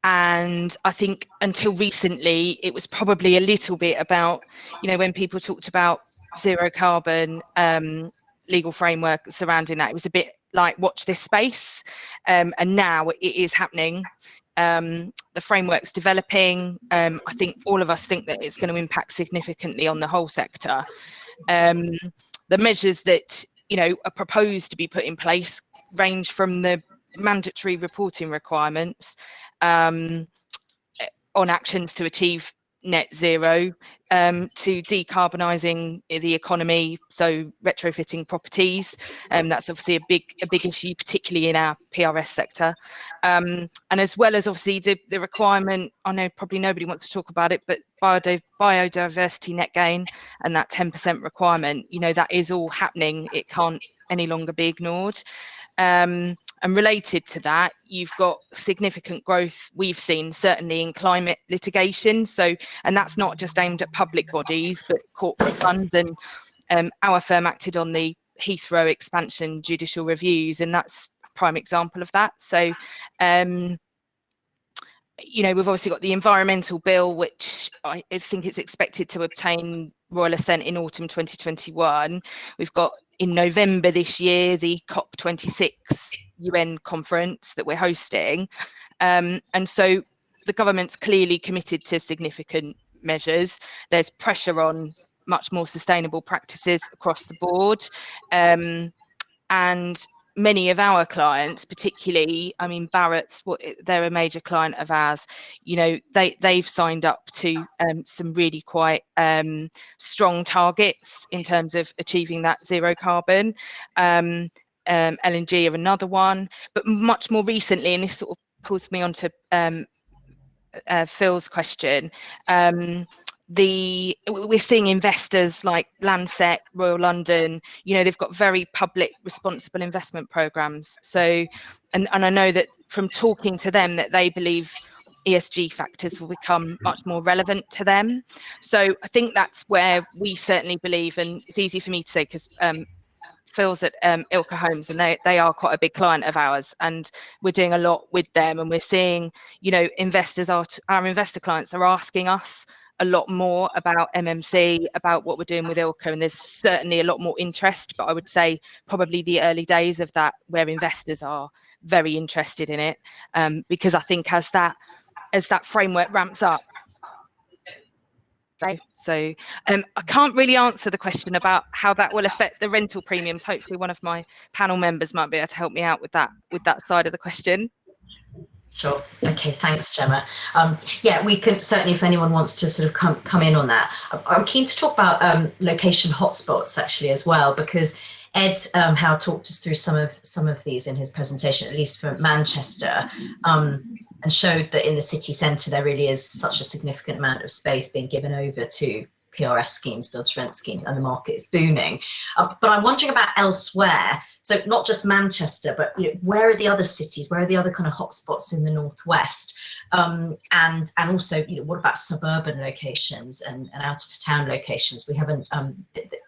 I think until recently, it was probably a little bit about, when people talked about zero carbon, legal framework surrounding that, it was a bit like watch this space, and now it is happening. The framework's developing. I think all of us think that it's going to impact significantly on the whole sector. The measures that are proposed to be put in place range from the mandatory reporting requirements on actions to achieve net zero, to decarbonising the economy, so retrofitting properties. That's obviously a big issue, particularly in our PRS sector. And as well as obviously the requirement, I know probably nobody wants to talk about it, but biodiversity net gain and that 10% requirement, that is all happening. It can't any longer be ignored. And related to that, you've got significant growth we've seen, certainly in climate litigation. And that's not just aimed at public bodies, but corporate funds. And our firm acted on the Heathrow expansion judicial reviews, and that's a prime example of that. So, we've obviously got the environmental bill, which I think it's expected to obtain royal assent in autumn 2021. We've got in November this year the COP26 UN conference that we're hosting, and so the government's clearly committed to significant measures. There's pressure on much more sustainable practices across the board. And many of our clients, particularly, I mean, Barratt's, they're a major client of ours, you know, they've signed up to some really quite strong targets in terms of achieving that zero carbon. LNG are another one, but much more recently, and this sort of pulls me onto Phil's question, we're seeing investors like Landsec, Royal London, you know, they've got very public responsible investment programs. So, and I know that from talking to them that they believe ESG factors will become much more relevant to them. So I think that's where we certainly believe, and it's easy for me to say because Phil's at Ilke Homes, and they are quite a big client of ours, and we're doing a lot with them, and we're seeing, you know, our investor clients are asking us a lot more about MMC, about what we're doing with Ilke, and there's certainly a lot more interest, but I would say probably the early days of that where investors are very interested in it, because I think as that framework ramps up. So I can't really answer the question about how that will affect the rental premiums. Hopefully one of my panel members might be able to help me out with that side of the question. Sure. Okay. Thanks, Gemma. Yeah, we could certainly, if anyone wants to sort of come in on that. I'm keen to talk about location hotspots actually as well, because Ed Howe talked us through some of these in his presentation, at least for Manchester, and showed that in the city centre there really is such a significant amount of space being given over to PRS schemes, build to rent schemes, and the market is booming. But I'm wondering about elsewhere. So not just Manchester, but you know, where are the other cities? Where are the other kind of hotspots in the northwest? And also, you know, what about suburban locations and out of town locations? We haven't.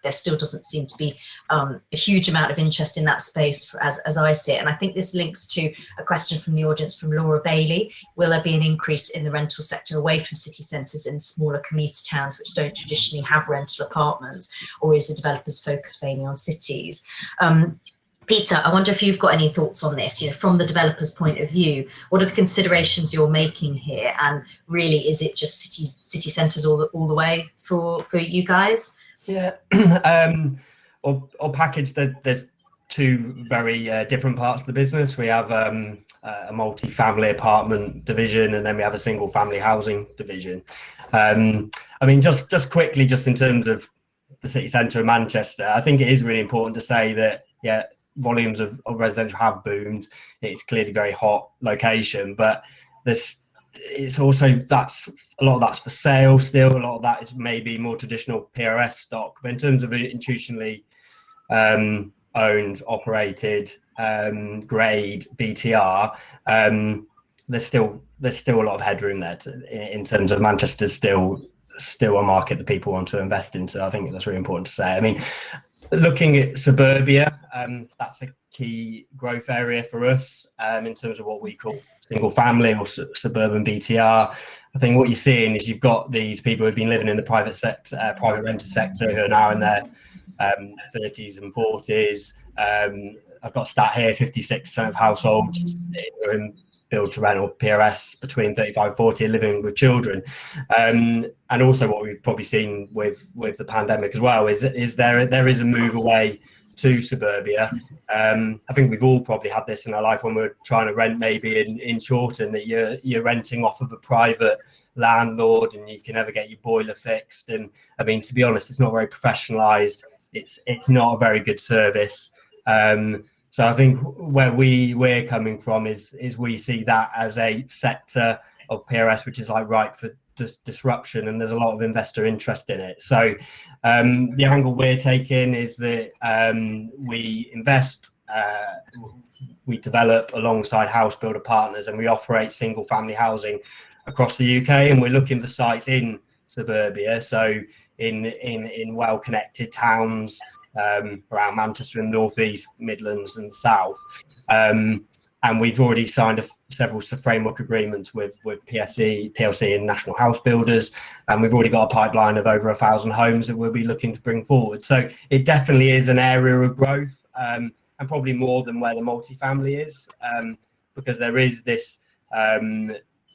There still doesn't seem to be a huge amount of interest in that space, as I see it. And I think this links to a question from the audience from Laura Bailey. Will there be an increase in the rental sector away from city centres in smaller commuter towns which don't traditionally have rental apartments, or is the developers focused mainly on cities? Peter, I wonder if you've got any thoughts on this, you know, from the developer's point of view. What are the considerations you're making here? And really, is it just city centres all the way for you guys? Yeah, or package, there's two very different parts of the business. We have a multi-family apartment division, and then we have a single family housing division. I mean, just quickly, just in terms of the city centre of Manchester, I think it is really important to say that, yeah, volumes of residential have boomed. It's clearly a very hot location, but it's also, that's a lot of that's for sale still. A lot of that is maybe more traditional PRS stock, but in terms of institutionally owned, operated, grade BTR, there's still a lot of headroom there in terms of Manchester's still a market that people want to invest in. So I think that's really important to say. I mean, looking at suburbia, that's a key growth area for us in terms of what we call single family or suburban BTR. I think what you're seeing is you've got these people who've been living in the private sector, private renter sector, who are now in their 30s and 40s. I've got a stat here: 56% of households are in build to rent or PRS between 35 and 40 are living with children. And also what we've probably seen with the pandemic as well is there is a move away to suburbia. I think we've all probably had this in our life when we're trying to rent maybe in Chorlton, that you're renting off of a private landlord and you can never get your boiler fixed. And I mean, to be honest, it's not very professionalized. It's not a very good service. So I think where we're coming from is we see that as a sector of PRS which is like ripe for disruption, and there's a lot of investor interest in it. So the angle we're taking is that we invest, we develop alongside house builder partners, and we operate single family housing across the UK, and we're looking for sites in suburbia, so in well connected towns around Manchester and North East, Midlands and South. And we've already signed several framework agreements with PLC and National House Builders, and we've already got a pipeline of over 1,000 homes that we'll be looking to bring forward. So it definitely is an area of growth, and probably more than where the multifamily is, because there is this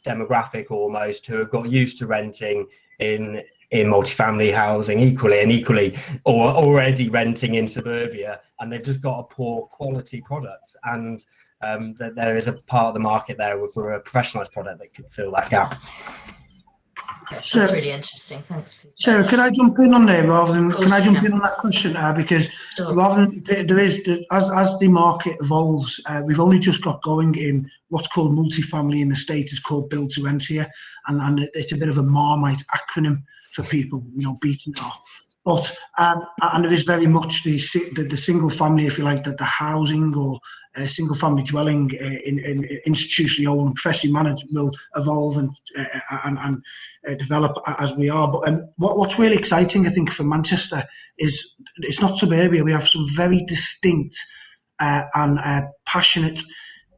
demographic almost who have got used to renting in multifamily housing equally or already renting in suburbia, and they've just got a poor quality product, and that there is a part of the market there for a professionalized product that could fill that gap. That's really interesting. Thanks, Peter. Sarah, can I jump in on there rather than, in on that question? Because sure. rather than, as the market evolves, we've only just got going in what's called multifamily in the States is called build to rent here. And it's a bit of a Marmite acronym for people, beating it off. But, and there is very much the single family, if you like, that the housing or single family dwelling in institutionally owned, professionally managed will evolve and develop as we are. But what's really exciting, I think, for Manchester is it's not suburbia. We have some very distinct and passionate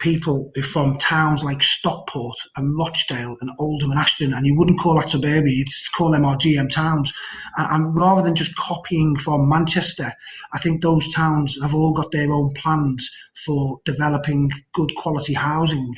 people from towns like Stockport and Rochdale and Oldham and Ashton, and you wouldn't call that suburbia, you'd call them our GM towns. And rather than just copying from Manchester, I think those towns have all got their own plans for developing good quality housing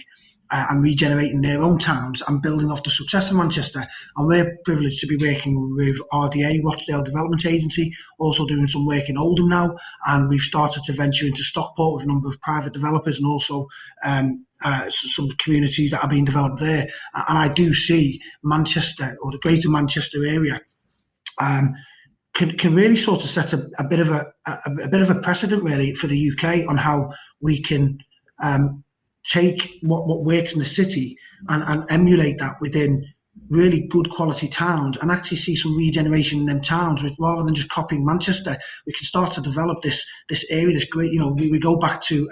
and regenerating their own towns and building off the success of Manchester. And we're privileged to be working with RDA, Rochdale Development Agency, also doing some work in Oldham now, and we've started to venture into Stockport with a number of private developers and also some communities that are being developed there. And I do see Manchester, or the greater Manchester area, can really sort of set a bit of a precedent really for the UK on how we can take what works in the city and emulate that within really good quality towns and actually see some regeneration in them towns, which rather than just copying Manchester, we can start to develop this area, this great, we go back to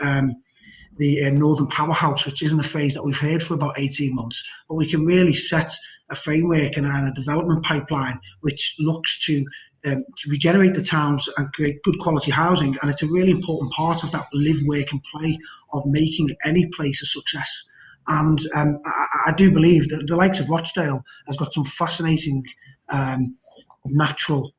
the Northern Powerhouse, which isn't a phrase that we've heard for about 18 months, but we can really set a framework and a development pipeline which looks to regenerate the towns and create good quality housing. And it's a really important part of that live, work and play of making any place a success. And I do believe that the likes of Rochdale has got some fascinating natural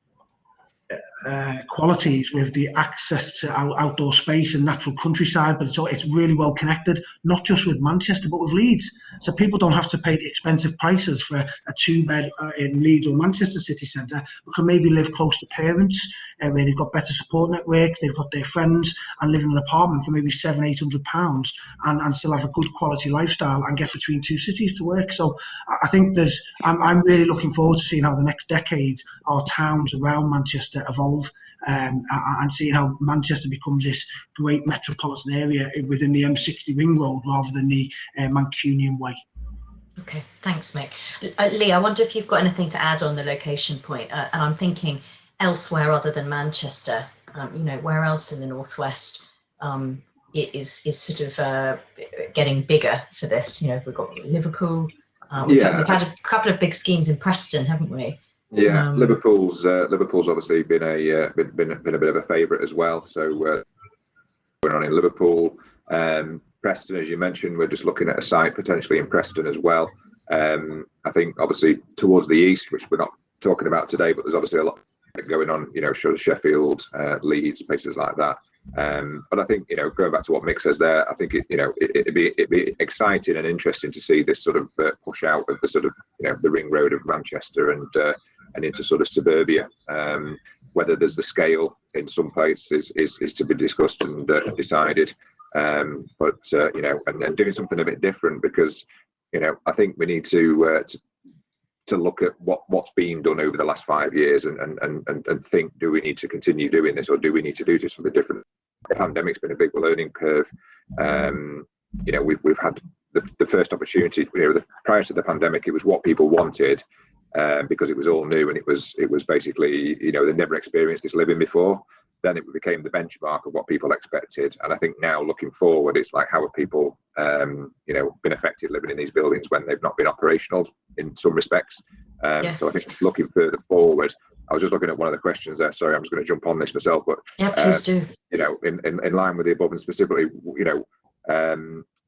qualities with the access to outdoor space and natural countryside, but it's really well connected, not just with Manchester but with Leeds, so people don't have to pay the expensive prices for a 2-bed in Leeds or Manchester city centre, but can maybe live close to parents where they've got better support networks, they've got their friends, and live in an apartment for maybe £700-800 and still have a good quality lifestyle and get between two cities to work. So I think I'm really looking forward to seeing how the next decade our towns around Manchester evolve, and seeing how Manchester becomes this great metropolitan area within the M60 ring road rather than the Mancunian way. Okay, thanks, Mick. Lee, I wonder if you've got anything to add on the location point, and I'm thinking elsewhere other than Manchester, where else in the Northwest is sort of getting bigger for this? We've got Liverpool, we've had a couple of big schemes in Preston, haven't we? Yeah, Liverpool's obviously been a bit of a favourite as well. So we're on in Liverpool, Preston, as you mentioned, we're just looking at a site potentially in Preston as well. I think obviously towards the east, which we're not talking about today, but there's obviously a lot going on, sort of Sheffield, Leeds, places like that. But I think, going back to what Mick says there, I think it'd be exciting and interesting to see this sort of push out of the sort of the ring road of Manchester and into sort of suburbia. Whether there's the scale in some places is to be discussed and decided. But and doing something a bit different, because I think we need to look at what's been done over the last 5 years and think, do we need to continue doing this, or do we need to do something different? The pandemic's been a big learning curve. We've had the first opportunity. Prior to the pandemic, it was what people wanted, because it was all new, and it was basically they'd never experienced this living before. Then it became the benchmark of what people expected. And I think now, looking forward, it's like, how have people been affected living in these buildings when they've not been operational in some respects? So I think looking further forward, I was just looking at one of the questions there. Sorry, I'm just going to jump on this myself, but please do. In line with the above, and specifically,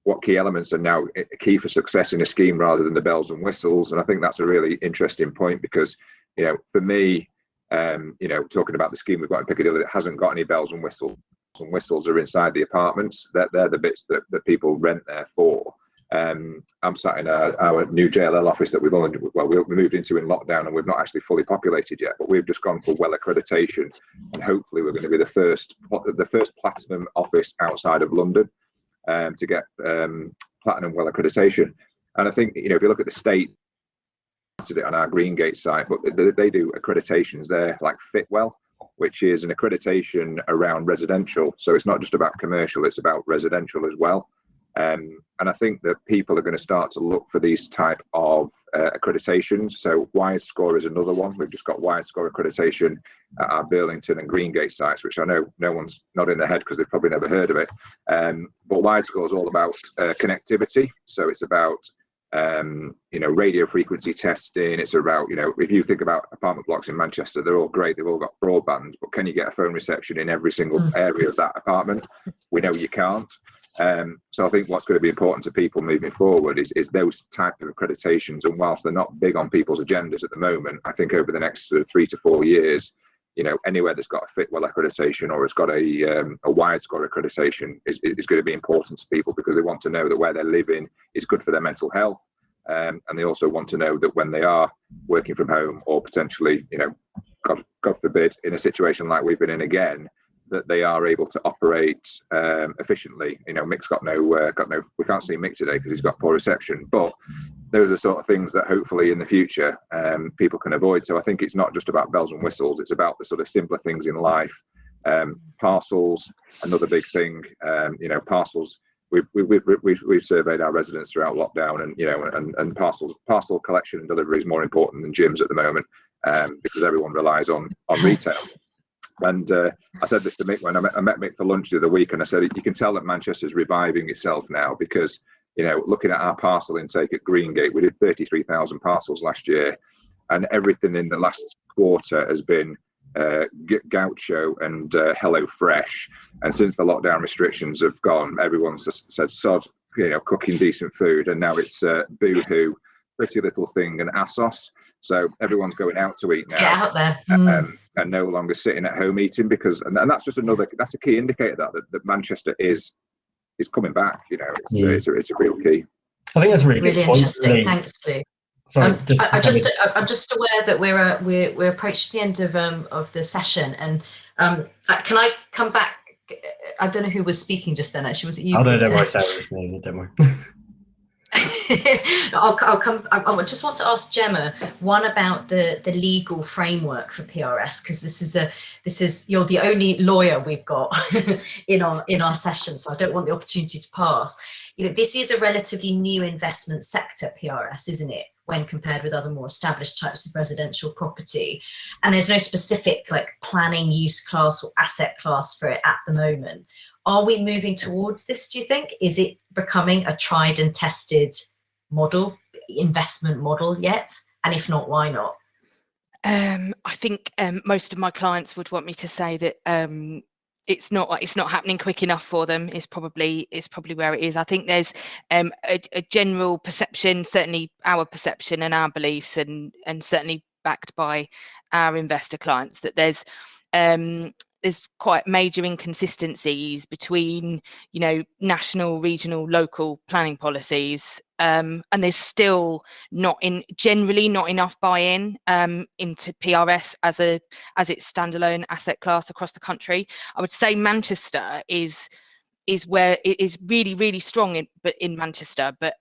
what key elements are now key for success in a scheme rather than the bells and whistles? And I think that's a really interesting point, because for me, talking about the scheme we've got in Piccadilly, that hasn't got any bells and whistles. Some whistles are inside the apartments. They're the bits that people rent there for. I'm sat in our new JLL office that we moved into in lockdown, and we've not actually fully populated yet, but we've just gone for well accreditation, and hopefully we're going to be the first platinum office outside of London to get platinum well accreditation. And I think, if you look at the state, did it on our Greengate site, but they do accreditations there, like Fitwell, which is an accreditation around residential. So it's not just about commercial, it's about residential as well. And I think that people are going to start to look for these type of accreditations. So WiredScore is another one. We've just got WiredScore accreditation at our Burlington and Greengate sites, which I know no one's nodding their head because they've probably never heard of it. But WiredScore is all about connectivity. So it's about radio frequency testing. It's about, if you think about apartment blocks in Manchester, they're all great. They've all got broadband, but can you get a phone reception in every single area of that apartment? We know you can't. So I think what's going to be important to people moving forward is those type of accreditations. And whilst they're not big on people's agendas at the moment, I think over the next sort of 3 to 4 years, anywhere that's got a Fitwell accreditation or has got a WiredScore accreditation is going to be important to people, because they want to know that where they're living is good for their mental health. And they also want to know that when they are working from home, or potentially, God forbid, in a situation like we've been in again, that they are able to operate efficiently. Mick's got no, we can't see Mick today because he's got poor reception, but those are the sort of things that hopefully in the future people can avoid. So I think it's not just about bells and whistles, it's about the sort of simpler things in life. Parcels, another big thing. Parcels, we've surveyed our residents throughout lockdown, and parcel collection and delivery is more important than gyms at the moment, because everyone relies on retail. And I said this to Mick when I met Mick for lunch the other week, and I said, you can tell that Manchester's reviving itself now, because, looking at our parcel intake at Greengate, we did 33,000 parcels last year, and everything in the last quarter has been Gaucho and Hello Fresh. And since the lockdown restrictions have gone, everyone's said sod, cooking decent food, and now it's Boohoo, Pretty Little Thing, and Assos. So everyone's going out to eat now. Get out there. And no longer sitting at home eating, because and that's just that's a key indicator that Manchester is coming back. It's a real key. I think that's really interesting. Really. Thanks, Lou. Sorry, I'm just aware that we're approaching the end of the session, and can I come back? I don't know who was speaking just then. Actually, was it you? Oh, no, don't worry, Sarah, it's me. Don't worry. I'll come. I just want to ask Gemma one about the legal framework for PRS, because this is you're the only lawyer we've got in our session, so I don't want the opportunity to pass. This is a relatively new investment sector, PRS, isn't it, when compared with other more established types of residential property, and there's no specific planning use class or asset class for it at the moment. Are we moving towards this, do you think? Is it becoming a tried and tested investment model yet? And if not, why not? I think most of my clients would want me to say that it's not happening quick enough for them. Is probably where it is. I think there's a general perception, certainly our perception and our beliefs, and certainly backed by our investor clients, that there's quite major inconsistencies between national, regional, local planning policies, and there's still generally not enough buy-in into PRS as its standalone asset class across the country. I would say Manchester is where it is really, really strong in Manchester, but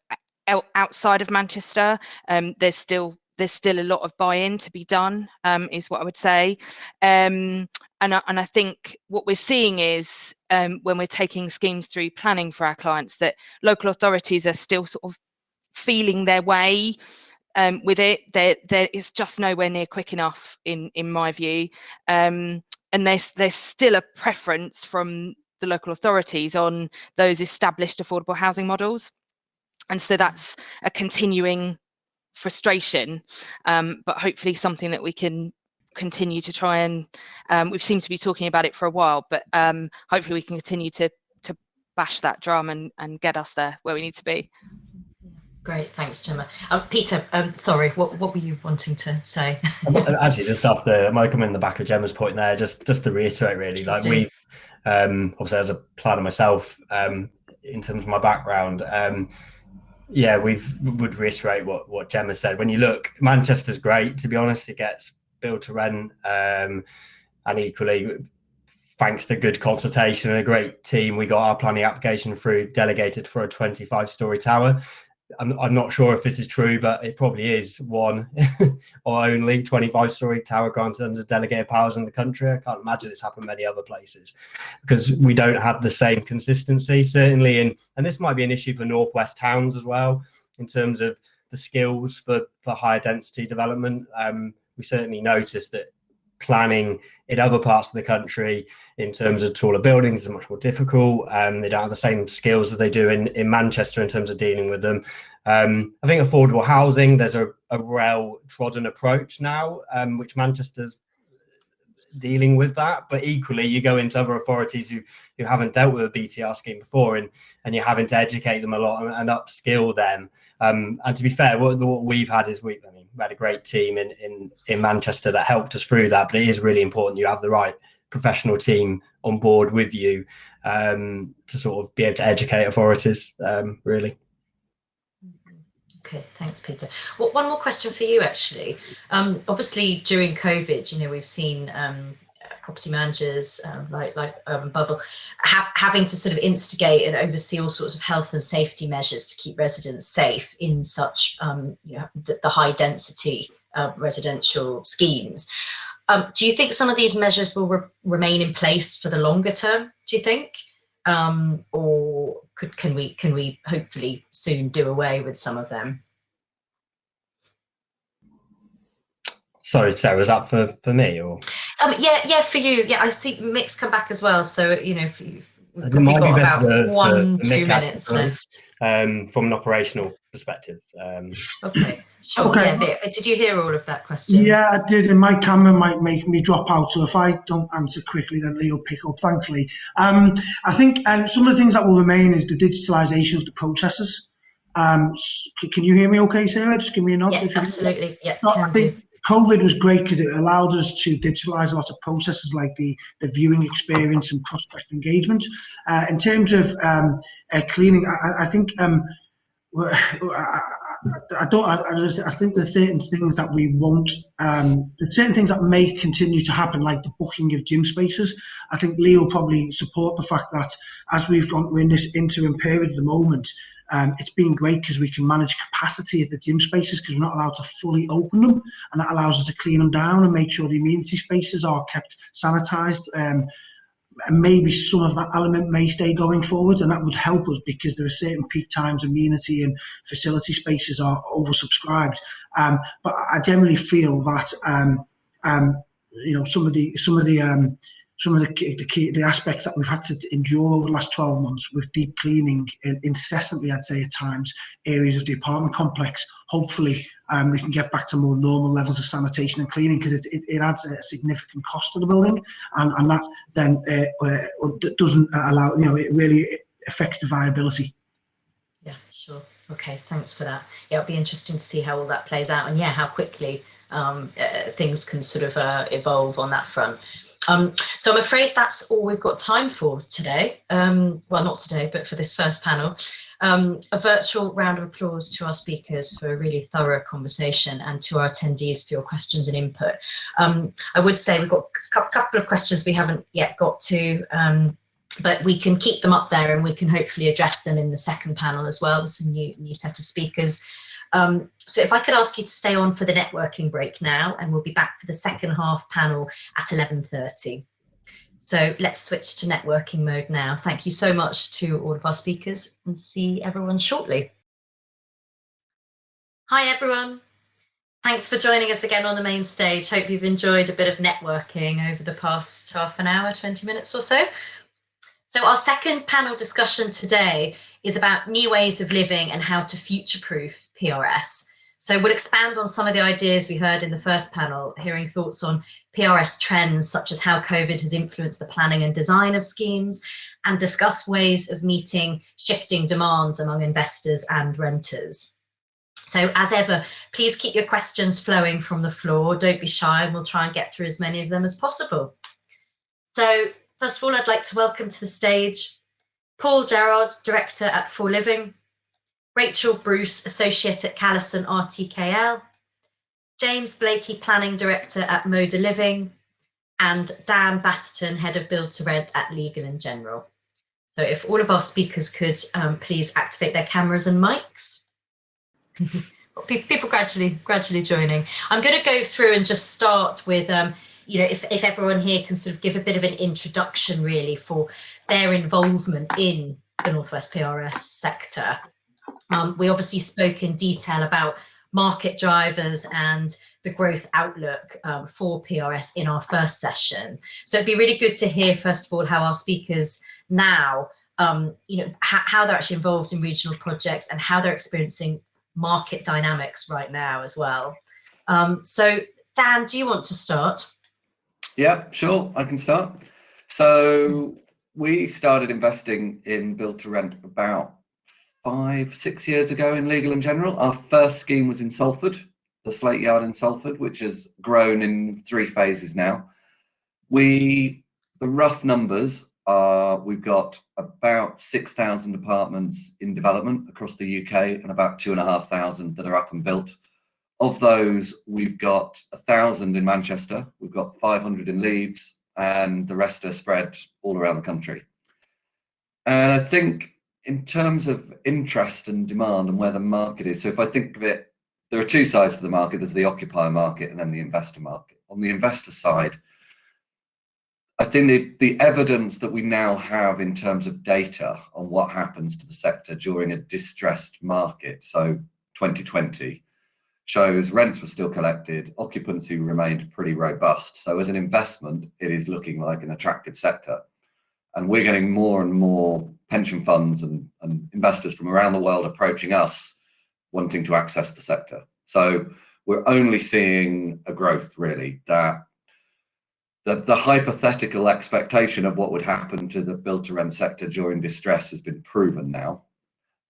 outside of Manchester, there's still a lot of buy-in to be done, is what I would say. And I think what we're seeing is when we're taking schemes through planning for our clients, that local authorities are still sort of feeling their way with it. It's just nowhere near quick enough, in my view. And there's still a preference from the local authorities on those established affordable housing models. And so that's a continuing frustration, but hopefully something that we can continue to try and we seem to be talking about it for a while, but hopefully we can continue to bash that drum and get us there where we need to be. Great, thanks, Gemma. Peter, sorry, what were you wanting to say? Actually, just after, I might come in the back of Gemma's point there, just to reiterate, really, like we obviously as a planner myself, in terms of my background, Yeah, would reiterate what Gemma said. When you look, Manchester's great, to be honest. It gets built to rent, and equally, thanks to good consultation and a great team, we got our planning application through, delegated for a 25-storey tower. I'm not sure if this is true, but it probably is one or only 25-storey tower granted under delegated powers in the country. I can't imagine it's happened many other places because we don't have the same consistency, certainly. And this might be an issue for northwest towns as well, in terms of the skills for higher density development. We certainly noticed that planning in other parts of the country in terms of taller buildings is much more difficult. They don't have the same skills as they do in Manchester in terms of dealing with them. I think affordable housing, there's a well-trodden approach now, which Manchester's dealing with that. But equally, you go into other authorities who haven't dealt with a BTR scheme before, and you're having to educate them a lot and upskill them. And to be fair, what we've had is we had a great team in Manchester that helped us through that. But it is really important you have the right professional team on board with you to sort of be able to educate authorities, really. Okay, thanks, Peter. Well, one more question for you, actually. Obviously, during COVID, we've seen property managers like urbanbubble having to sort of instigate and oversee all sorts of health and safety measures to keep residents safe in such the high density residential schemes. Do you think some of these measures will remain in place for the longer term, do you think? Or can we hopefully soon do away with some of them? Sorry, Sarah, was that for me or? Yeah, for you. Yeah, I see Mick's come back as well. So we've probably got about 1-2 minutes left. From an operational perspective. Okay, sure. Okay. Yeah, Mick, did you hear all of that question? Yeah, I did, and my camera might make me drop out. So if I don't answer quickly, then Lee will pick up. Thanks, Lee. I think some of the things that will remain is the digitalisation of the processes. Can you hear me okay, Sarah? Just give me a nod. Yeah, absolutely. Yeah, so I think COVID was great because it allowed us to digitalise a lot of processes like the viewing experience and prospect engagement. In terms of cleaning, I think I think there's certain things that we won't, there's certain things that may continue to happen, like the booking of gym spaces. I think Lee will probably support the fact that as we're in this interim period at the moment, it's been great because we can manage capacity at the gym spaces because we're not allowed to fully open them, and that allows us to clean them down and make sure the amenity spaces are kept sanitized. And maybe some of that element may stay going forward, and that would help us because there are certain peak times amenity and facility spaces are oversubscribed. But I generally feel that some of the aspects that we've had to endure over the last 12 months with deep cleaning incessantly, I'd say at times, areas of the apartment complex, hopefully we can get back to more normal levels of sanitation and cleaning, because it adds a significant cost to the building, and that then doesn't allow, it really affects the viability. Yeah, sure. Okay, thanks for that. Yeah, it'll be interesting to see how all that plays out, and how quickly things can sort of evolve on that front. So I'm afraid that's all we've got time for today. Well, not today, but for this first panel. A virtual round of applause to our speakers for a really thorough conversation, and to our attendees for your questions and input. I would say we've got a couple of questions we haven't yet got to, but we can keep them up there and we can hopefully address them in the second panel as well with some new set of speakers. So if I could ask you to stay on for the networking break now, and we'll be back for the second half panel at 11:30. So let's switch to networking mode now. Thank you so much to all of our speakers, and see everyone shortly. Hi, everyone. Thanks for joining us again on the main stage. Hope you've enjoyed a bit of networking over the past half an hour, 20 minutes or so. So our second panel discussion today is about new ways of living and how to future-proof PRS. So we'll expand on some of the ideas we heard in the first panel, hearing thoughts on PRS trends, such as how COVID has influenced the planning and design of schemes, and discuss ways of meeting shifting demands among investors and renters. So as ever, please keep your questions flowing from the floor. Don't be shy, and we'll try and get through as many of them as possible. So first of all, I'd like to welcome to the stage Paul Gerard, Director at For Living, Rachel Bruce, Associate at Callison RTKL, James Blakey, Planning Director at Moda Living, and Dan Batterton, Head of Build to Rent at Legal & General. So if all of our speakers could please activate their cameras and mics. People gradually joining. I'm going to go through and just start with, if everyone here can sort of give a bit of an introduction really for their involvement in the Northwest PRS sector. We obviously spoke in detail about market drivers and the growth outlook for PRS in our first session. So it'd be really good to hear, first of all, how our speakers now, how they're actually involved in regional projects and how they're experiencing market dynamics right now as well. So Dan, do you want to start? Yeah, sure, I can start. So we started investing in build to rent about 5-6 years ago in Legal & General. Our first scheme was in Salford, the Slate Yard in Salford, which has grown in 3 phases now. The rough numbers are we've got about 6,000 apartments in development across the UK and about 2,500 that are up and built. Of those, we've got 1,000 in Manchester, we've got 500 in Leeds, and the rest are spread all around the country. And I think in terms of interest and demand and where the market is, so if I think of it, there are 2 sides to the market. There's the occupier market and then the investor market. On the investor side, I think the evidence that we now have in terms of data on what happens to the sector during a distressed market, so 2020, shows rents were still collected, occupancy remained pretty robust. So as an investment, it is looking like an attractive sector. And we're getting more and more pension funds and investors from around the world approaching us wanting to access the sector. So we're only seeing a growth, really, that the hypothetical expectation of what would happen to the build to rent sector during distress has been proven now.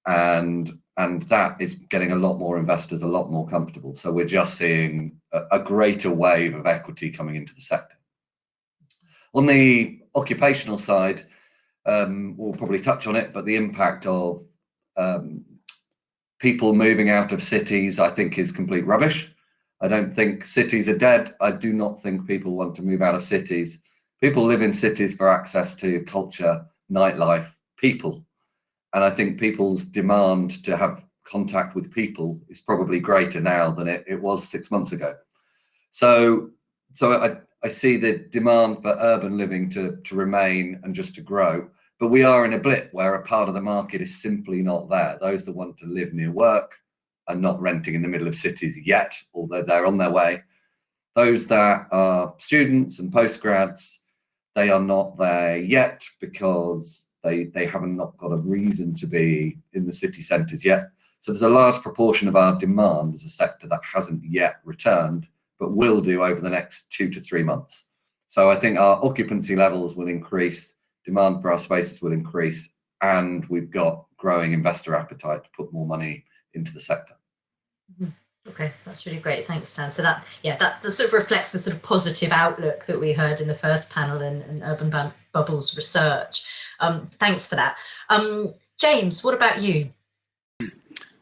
And that is getting a lot more investors a lot more comfortable. So we're just seeing a greater wave of equity coming into the sector. On the occupational side, we'll probably touch on it, but the impact of people moving out of cities, I think, is complete rubbish. I don't think cities are dead. I do not think people want to move out of cities. People live in cities for access to culture, nightlife, people. And I think people's demand to have contact with people is probably greater now than it was 6 months ago. So I see the demand for urban living to remain and just to grow. But we are in a blip where a part of the market is simply not there. Those that want to live near work are not renting in the middle of cities yet, although they're on their way. Those that are students and postgrads, they are not there yet because they haven't not got a reason to be in the city centres yet. So there's a large proportion of our demand as a sector that hasn't yet returned, but will do over the next 2 to 3 months. So I think our occupancy levels will increase, demand for our spaces will increase, and we've got growing investor appetite to put more money into the sector. Okay, that's really great. Thanks, Dan. So that sort of reflects the sort of positive outlook that we heard in the first panel in Urban Bubble's research. Thanks for that. James, what about you?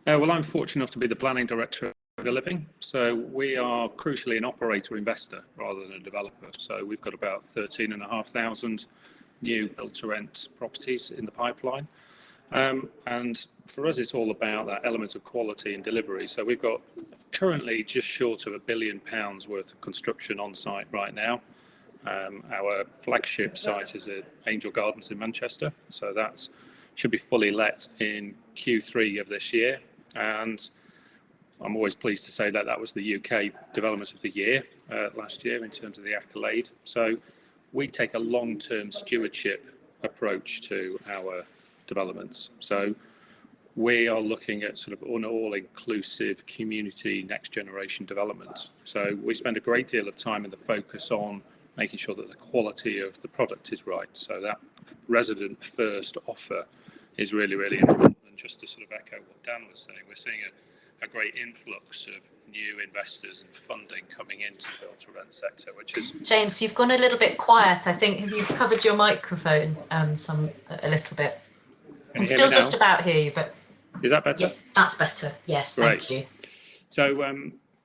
Well, I'm fortunate enough to be the planning director of the Living. So we are crucially an operator investor rather than a developer. So we've got about 13,500 new build to rent properties in the pipeline. And for us, it's all about that element of quality and delivery. So we've got currently just short of £1 billion worth of construction on site right now. Our flagship site is at Angel Gardens in Manchester. So that should be fully let in Q3 of this year. And I'm always pleased to say that that was the UK Development of the Year last year in terms of the accolade. So we take a long-term stewardship approach to our developments. So we are looking at sort of an all-inclusive community next generation development. So we spend a great deal of time and the focus on making sure that the quality of the product is right. So that resident first offer is really, really important. And just to sort of echo what Dan was saying, we're seeing a great influx of new investors and funding coming into the build to rent sector, which is... James, you've gone a little bit quiet. I think, have you covered your microphone a little bit? I can still just about hear you, but... Is that better? Yeah, that's better. Yes, Great. thank you. So,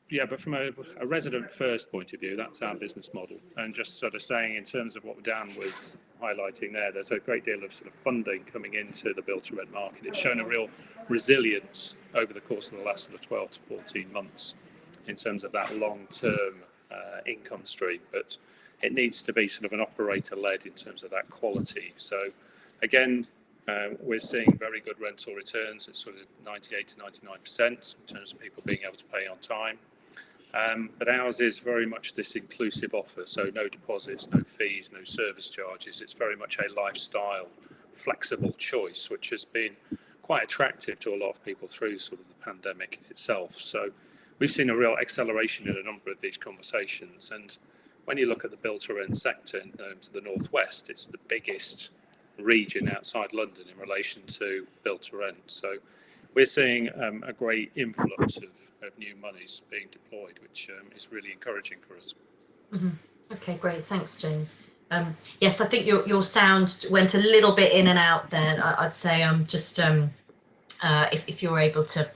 yeah, but from a resident first point of view, that's our business model. And just sort of saying in terms of what Dan was highlighting there, there's a great deal of sort of funding coming into the build to rent market. It's shown a real resilience over the course of the last sort of 12 to 14 months in terms of that long-term income stream. But it needs to be sort of an operator-led in terms of that quality. So again, we're seeing very good rental returns at sort of 98 to 99% in terms of people being able to pay on time. But ours is very much this inclusive offer, so no deposits, no fees, no service charges. It's very much a lifestyle, flexible choice, which has been quite attractive to a lot of people through sort of the pandemic itself. So we've seen a real acceleration in a number of these conversations. And when you look at the build-to-rent sector in terms of the Northwest, it's the biggest region outside London in relation to build-to-rent. So we're seeing a great influx of new monies being deployed, which is really encouraging for us. Mm-hmm. Okay, great. Thanks, James. Yes, I think your sound went a little bit in and out there. I'd say just if you're able to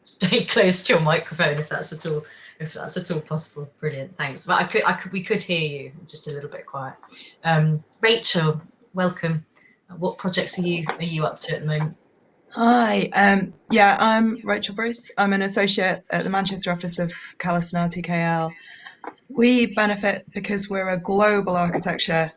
stay close to your microphone, if that's at all possible. Brilliant, thanks. But we could hear you, just a little bit quiet. Rachel, welcome. What projects are you up to at the moment? Hi, yeah, I'm Rachel Bruce. I'm an associate at the Manchester office of Callisonati TKL. We benefit because we're a global architecture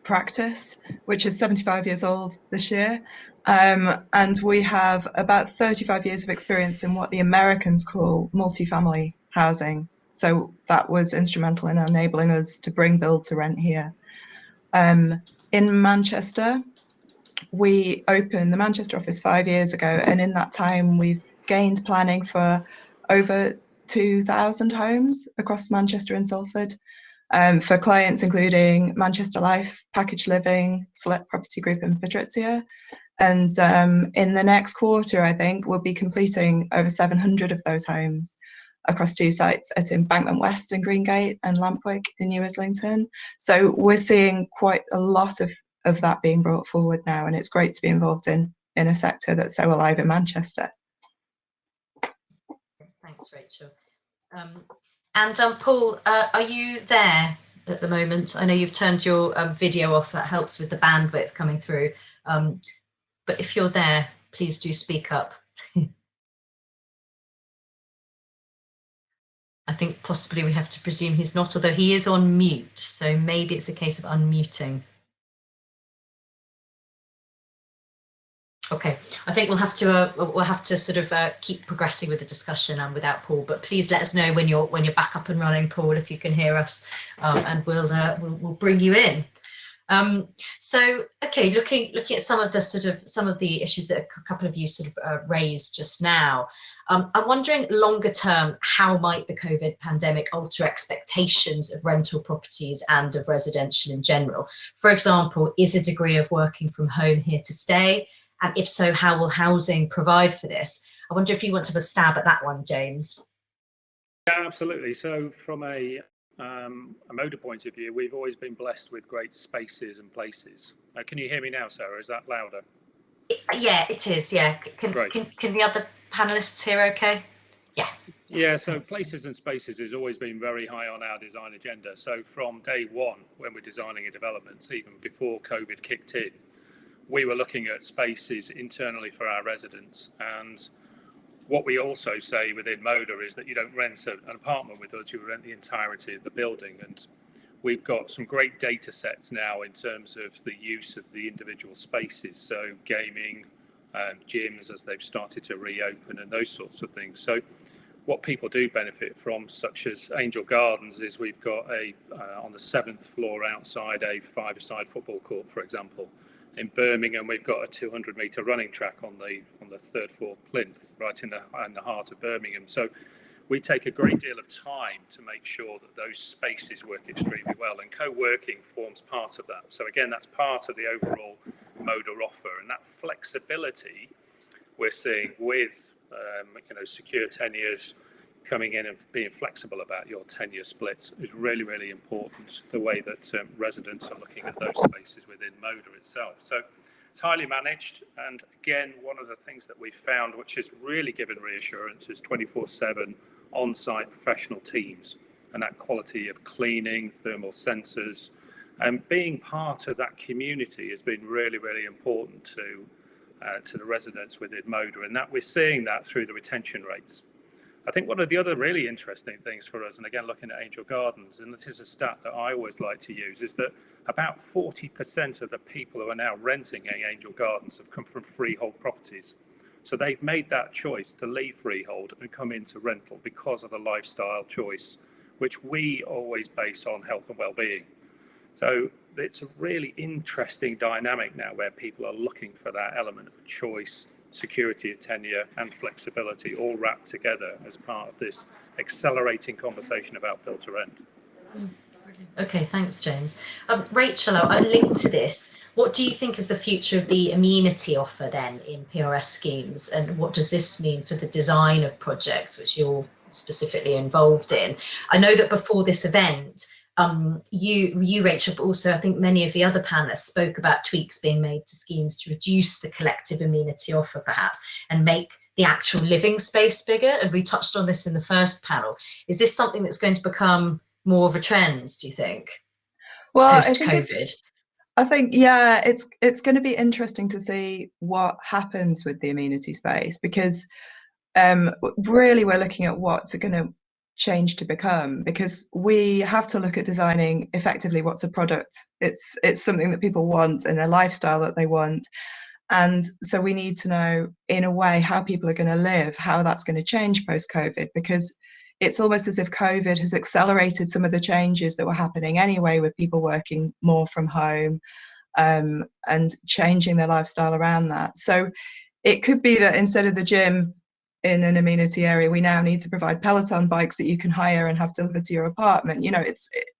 practice, which is 75 years old this year. And we have about 35 years of experience in what the Americans call multifamily housing. So that was instrumental in enabling us to bring build to rent here. In Manchester, we opened the Manchester office 5 years ago, and in that time we've gained planning for over 2,000 homes across Manchester and Salford, for clients including Manchester Life, Package Living, Select Property Group and Patrizia. And in the next quarter, I think, we'll be completing over 700 of those homes across 2 sites at Embankment West in Greengate and Lampwick in New Islington. So we're seeing quite a lot of that being brought forward now, and it's great to be involved in a sector that's so alive in Manchester. Thanks, Rachel. And Paul, are you there at the moment? I know you've turned your video off. That helps with the bandwidth coming through. But if you're there, please do speak up. I think possibly we have to presume he's not, although he is on mute. So maybe it's a case of unmuting. Okay, I think we'll have to sort of keep progressing with the discussion and without Paul. But please let us know when you're back up and running, Paul, if you can hear us, and we'll bring you in. So okay, looking at some of the issues that a couple of you sort of raised just now. I'm wondering longer term, how might the COVID pandemic alter expectations of rental properties and of residential in general? For example, is a degree of working from home here to stay? And if so, how will housing provide for this? I wonder if you want to have a stab at that one, James. Yeah, absolutely. So from a motor point of view, we've always been blessed with great spaces and places. Can you hear me now, Sarah? Is that louder? Yeah, it is. Yeah. Can the other panelists hear okay? Yeah. Yeah, so places and spaces has always been very high on our design agenda. So from day one, when we're designing a development, even before COVID kicked in, we were looking at spaces internally for our residents. And what we also say within Moda is that you don't rent an apartment with us, you rent the entirety of the building. And we've got some great data sets now in terms of the use of the individual spaces. So gaming, gyms as they've started to reopen and those sorts of things. So what people do benefit from, such as Angel Gardens, is we've got on the 7th floor outside a 5-a-side football court, for example. In Birmingham, we've got a 200-metre running track on the 3rd floor plinth, right in the heart of Birmingham. So we take a great deal of time to make sure that those spaces work extremely well, and co-working forms part of that. So again, that's part of the overall Moda offer, and that flexibility we're seeing with secure tenures coming in and being flexible about your tenure splits is really, really important, the way that residents are looking at those spaces within Moda itself. So It's highly managed, and again, one of the things that we've found, which has really given reassurance, is 24/7 on-site professional teams, and that quality of cleaning, thermal sensors, and being part of that community has been really, really important to the residents within Moda, and that we're seeing that through the retention rates. I think one of the other really interesting things for us, and again looking at Angel Gardens, and this is a stat that I always like to use, is that about 40% of the people who are now renting Angel Gardens have come from freehold properties. So they've made that choice to leave freehold and come into rental because of a lifestyle choice, which we always base on health and well-being. So it's a really interesting dynamic now where people are looking for that element of choice, security of tenure and flexibility all wrapped together as part of this accelerating conversation about build to rent. Okay, thanks, James. Rachel, I linked to this. What do you think is the future of the amenity offer then in PRS schemes, and what does this mean for the design of projects which you're specifically involved in? I know that before this event, you, Rachel, but also I think many of the other panelists spoke about tweaks being made to schemes to reduce the collective amenity offer perhaps and make the actual living space bigger. And we touched on this in the first panel. Is this something that's going to become more of a trend, do you think? Well, post-COVID? I think, yeah, it's going to be interesting to see what happens with the amenity space, because really we're looking at what's going to change to become, because we have to look at designing effectively what's a product. It's something that people want and a lifestyle that they want. And so we need to know in a way how people are going to live, how that's going to change post-COVID, because it's almost as if COVID has accelerated some of the changes that were happening anyway, with people working more from home and changing their lifestyle around that. So it could be that instead of the gym in an amenity area, we now need to provide Peloton bikes that you can hire and have delivered to your apartment. You know,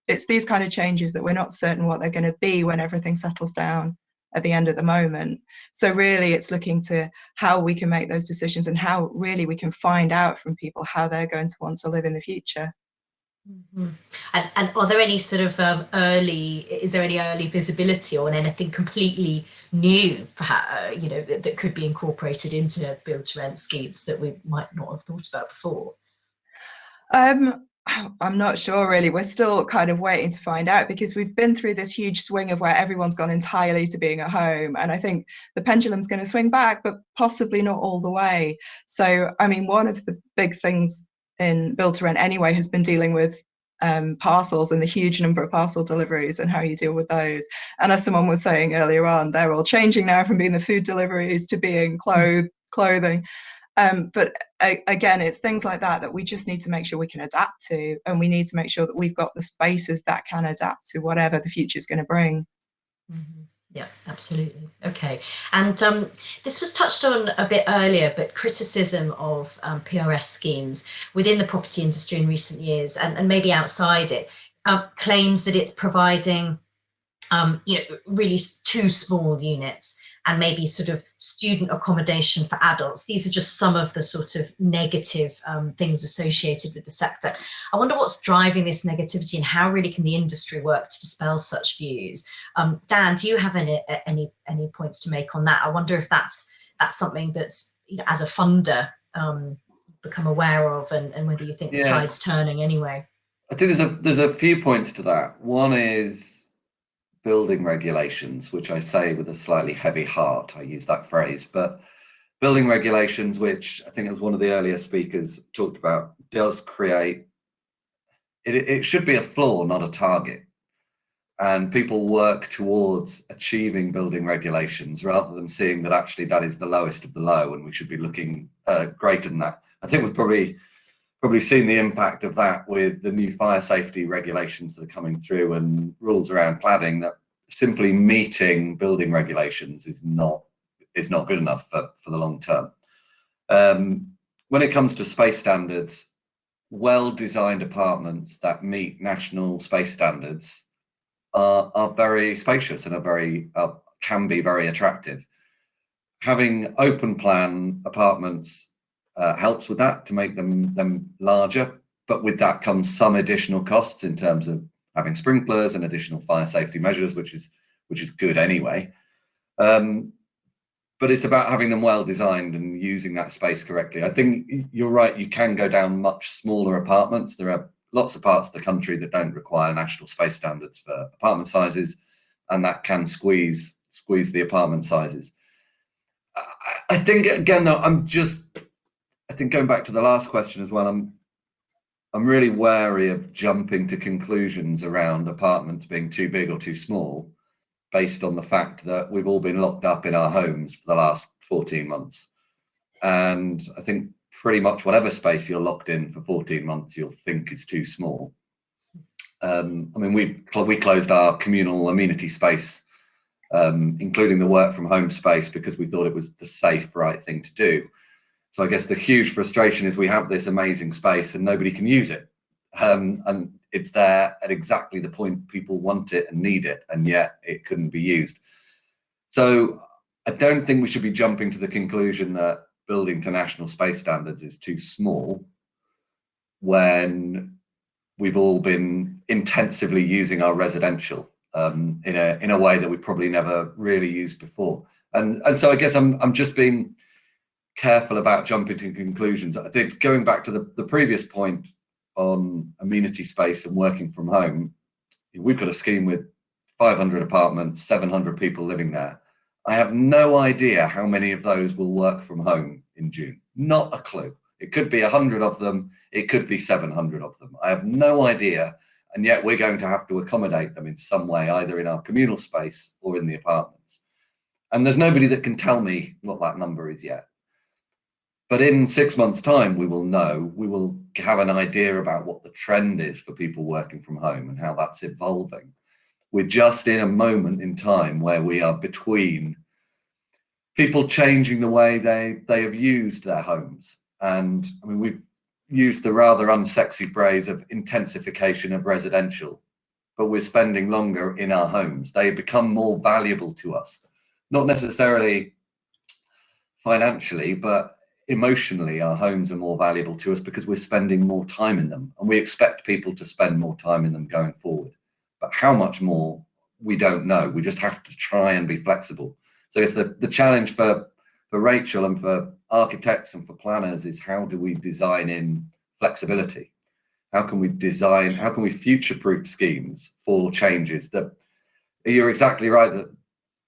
it's these kind of changes that we're not certain what they're going to be when everything settles down at the end of the moment. So really it's looking to how we can make those decisions and how really we can find out from people how they're going to want to live in the future. Mm-hmm. And are there any sort of is there any early visibility on anything completely new for how, you know, that could be incorporated into build to rent schemes that we might not have thought about before? I'm not sure really. We're still kind of waiting to find out, because we've been through this huge swing of where everyone's gone entirely to being at home, and I think the pendulum's going to swing back, but possibly not all the way. So I mean, one of the big things in build to rent anyway has been dealing with parcels and the huge number of parcel deliveries and how you deal with those. And as someone was saying earlier on, they're all changing now from being the food deliveries to being clothing. But again, it's things like that we just need to make sure we can adapt to, and we need to make sure that we've got the spaces that can adapt to whatever the future is going to bring. Mm-hmm. Yeah, absolutely. Okay. And this was touched on a bit earlier, but criticism of PRS schemes within the property industry in recent years, and maybe outside it, claims that it's providing you know, really too small units and maybe sort of student accommodation for adults. These are just some of the sort of negative things associated with the sector. I wonder what's driving this negativity and how really can the industry work to dispel such views? Dan, do you have any points to make on that? I wonder if that's something that's, you know, as a funder, become aware of, and whether you think the tide's turning anyway. I think there's a few points to that. One is building regulations, which I say with a slightly heavy heart. I use that phrase, but building regulations, which I think it was one of the earlier speakers talked about, does create, it should be a floor, not a target. And people work towards achieving building regulations rather than seeing that actually that is the lowest of the low and we should be looking greater than that. I think we've probably seen the impact of that with the new fire safety regulations that are coming through and rules around cladding, that simply meeting building regulations is not good enough for the long term. When it comes to space standards, well-designed apartments that meet national space standards are very spacious and can be very attractive. Having open plan apartments helps with that, to make them larger, but with that comes some additional costs in terms of having sprinklers and additional fire safety measures, which is good anyway. but it's about having them well designed and using that space correctly. I think you're right, you can go down much smaller apartments. There are lots of parts of the country that don't require national space standards for apartment sizes, and that can squeeze the apartment sizes. I think, again, though, I think going back to the last question as well, I'm really wary of jumping to conclusions around apartments being too big or too small based on the fact that we've all been locked up in our homes for the last 14 months. And I think pretty much whatever space you're locked in for 14 months, you'll think is too small. I mean, we closed our communal amenity space, including the work from home space, because we thought it was the safe, right thing to do. So I guess the huge frustration is we have this amazing space and nobody can use it. And it's there at exactly the point people want it and need it, and yet it couldn't be used. So I don't think we should be jumping to the conclusion that building to national space standards is too small when we've all been intensively using our residential in a way that we probably never really used before. And so I guess I'm just being careful about jumping to conclusions. I think going back to the previous point on amenity space and working from home, we've got a scheme with 500 apartments, 700 people living there. I have no idea how many of those will work from home in June. Not a clue. It could be 100 of them. It could be 700 of them. I have no idea. And yet we're going to have to accommodate them in some way, either in our communal space or in the apartments. And there's nobody that can tell me what that number is yet. But in 6 months' time, we will know, we will have an idea about what the trend is for people working from home and how that's evolving. We're just in a moment in time where we are between people changing the way they have used their homes. And I mean, we've used the rather unsexy phrase of intensification of residential, but we're spending longer in our homes. They become more valuable to us, not necessarily financially, but emotionally. Our homes are more valuable to us because we're spending more time in them, and we expect people to spend more time in them going forward. But how much more, we don't know. We just have to try and be flexible. So it's the challenge for Rachel and for architects and for planners is, how do we design in flexibility? How can we future-proof schemes for changes? That you're exactly right, that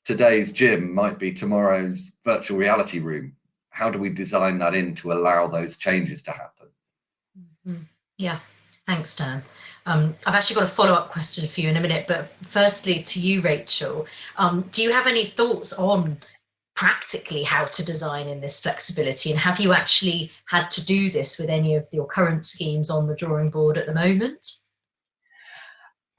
today's gym might be tomorrow's virtual reality room. How do we design that in to allow those changes to happen? Mm-hmm. Yeah, thanks, Dan. I've actually got a follow-up question for you in a minute, but firstly to you, Rachel, do you have any thoughts on practically how to design in this flexibility, and have you actually had to do this with any of your current schemes on the drawing board at the moment?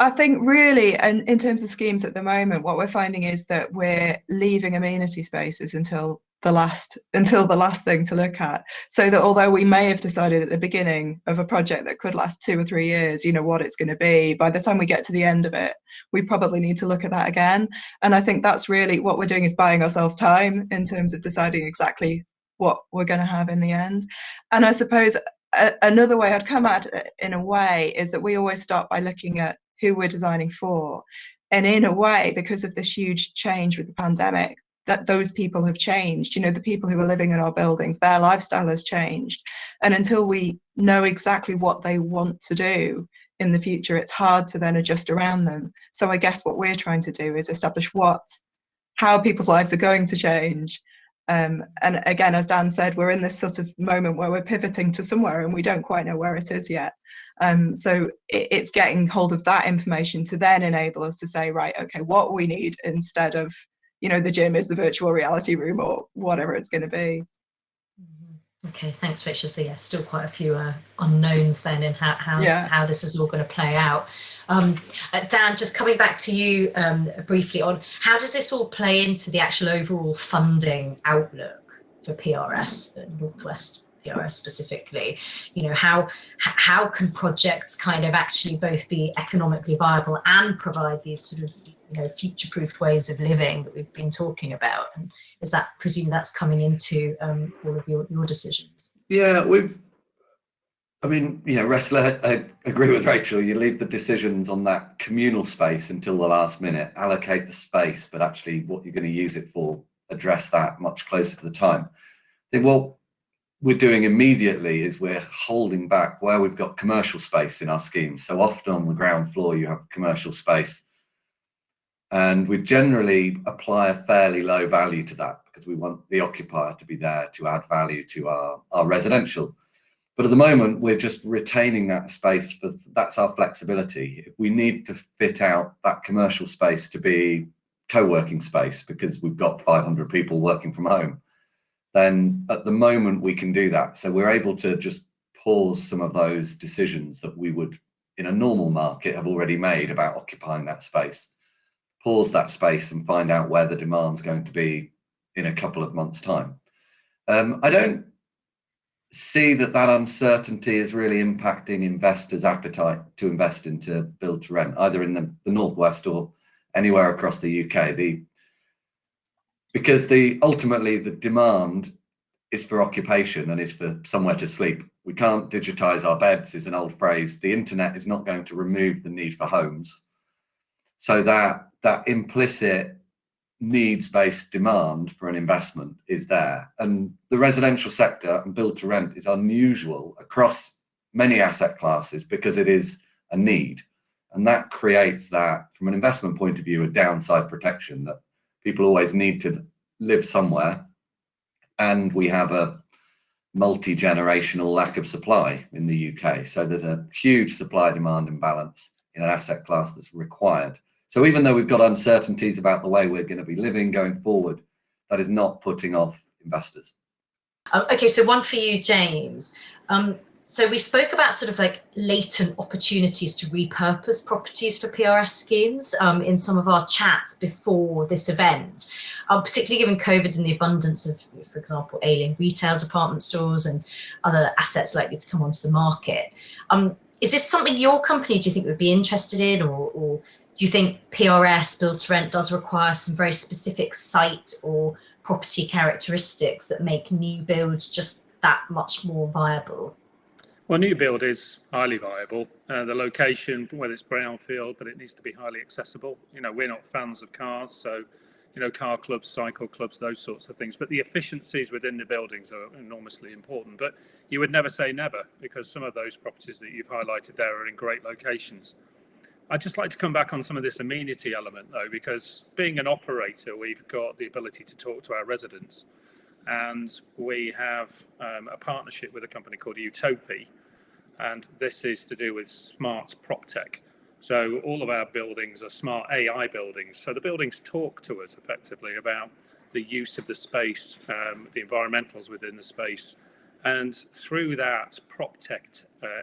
I think really, and in terms of schemes at the moment, what we're finding is that we're leaving amenity spaces until the last thing to look at. So that although we may have decided at the beginning of a project that could last 2 or 3 years, you know, what it's going to be, by the time we get to the end of it, we probably need to look at that again. And I think that's really what we're doing, is buying ourselves time in terms of deciding exactly what we're going to have in the end. And I suppose another way I'd come at it in a way is that we always start by looking at who we're designing for. And in a way, because of this huge change with the pandemic, that those people have changed. You know, the people who are living in our buildings, their lifestyle has changed. And until we know exactly what they want to do in the future, it's hard to then adjust around them. So I guess what we're trying to do is establish how people's lives are going to change. And again, as Dan said, we're in this sort of moment where we're pivoting to somewhere and we don't quite know where it is yet. So it's getting hold of that information to then enable us to say, right, okay, what we need instead of, you know, the gym is the virtual reality room or whatever it's going to be. Okay, thanks, Rachel. So yeah, still quite a few unknowns then in how this is all going to play out. Dan, just coming back to you briefly on how does this all play into the actual overall funding outlook for PRS, Northwest PRS specifically? You know, how can projects kind of actually both be economically viable and provide these sort of, you know, future-proofed ways of living that we've been talking about? And is that, presume that's coming into all of your decisions? Yeah, I mean, you know, Wrestler, I agree with Rachel. You leave the decisions on that communal space until the last minute, allocate the space, but actually what you're going to use it for address that much closer to the time. I think what we're doing immediately is we're holding back where we've got commercial space in our schemes. So often on the ground floor you have commercial space, and we generally apply a fairly low value to that because we want the occupier to be there to add value to our residential. But at the moment, we're just retaining that space. That's our flexibility. If we need to fit out that commercial space to be co-working space because we've got 500 people working from home, then at the moment we can do that. So we're able to just pause some of those decisions that we would in a normal market have already made about occupying that space. Pause that space and find out where the demand's going to be in a couple of months' time. I don't see that uncertainty is really impacting investors' appetite to invest into build to rent, either in the Northwest or anywhere across the UK. Because ultimately the demand is for occupation and is for somewhere to sleep. We can't digitize our beds is an old phrase. The internet is not going to remove the need for homes. So that implicit needs-based demand for an investment is there. And the residential sector and build to rent is unusual across many asset classes because it is a need. And that creates that, from an investment point of view, a downside protection that people always need to live somewhere. And we have a multi-generational lack of supply in the UK. So there's a huge supply-demand imbalance in an asset class that's required. So even though we've got uncertainties about the way we're going to be living going forward, that is not putting off investors. Okay, so one for you, James. So we spoke about sort of like latent opportunities to repurpose properties for PRS schemes in some of our chats before this event, particularly given COVID and the abundance of, for example, ailing retail department stores and other assets likely to come onto the market. Is this something your company, do you think, would be interested in, or do you think PRS, build to rent, does require some very specific site or property characteristics that make new builds just that much more viable? Well, new build is highly viable. The location, whether it's brownfield, but it needs to be highly accessible. You know, we're not fans of cars, so, you know, car clubs, cycle clubs, those sorts of things. But the efficiencies within the buildings are enormously important. But you would never say never, because some of those properties that you've highlighted there are in great locations. I'd just like to come back on some of this amenity element, though, because being an operator, we've got the ability to talk to our residents. And we have a partnership with a company called Utopia, and this is to do with smart prop tech. So all of our buildings are smart AI buildings. So the buildings talk to us effectively about the use of the space, the environmentals within the space. And through that prop tech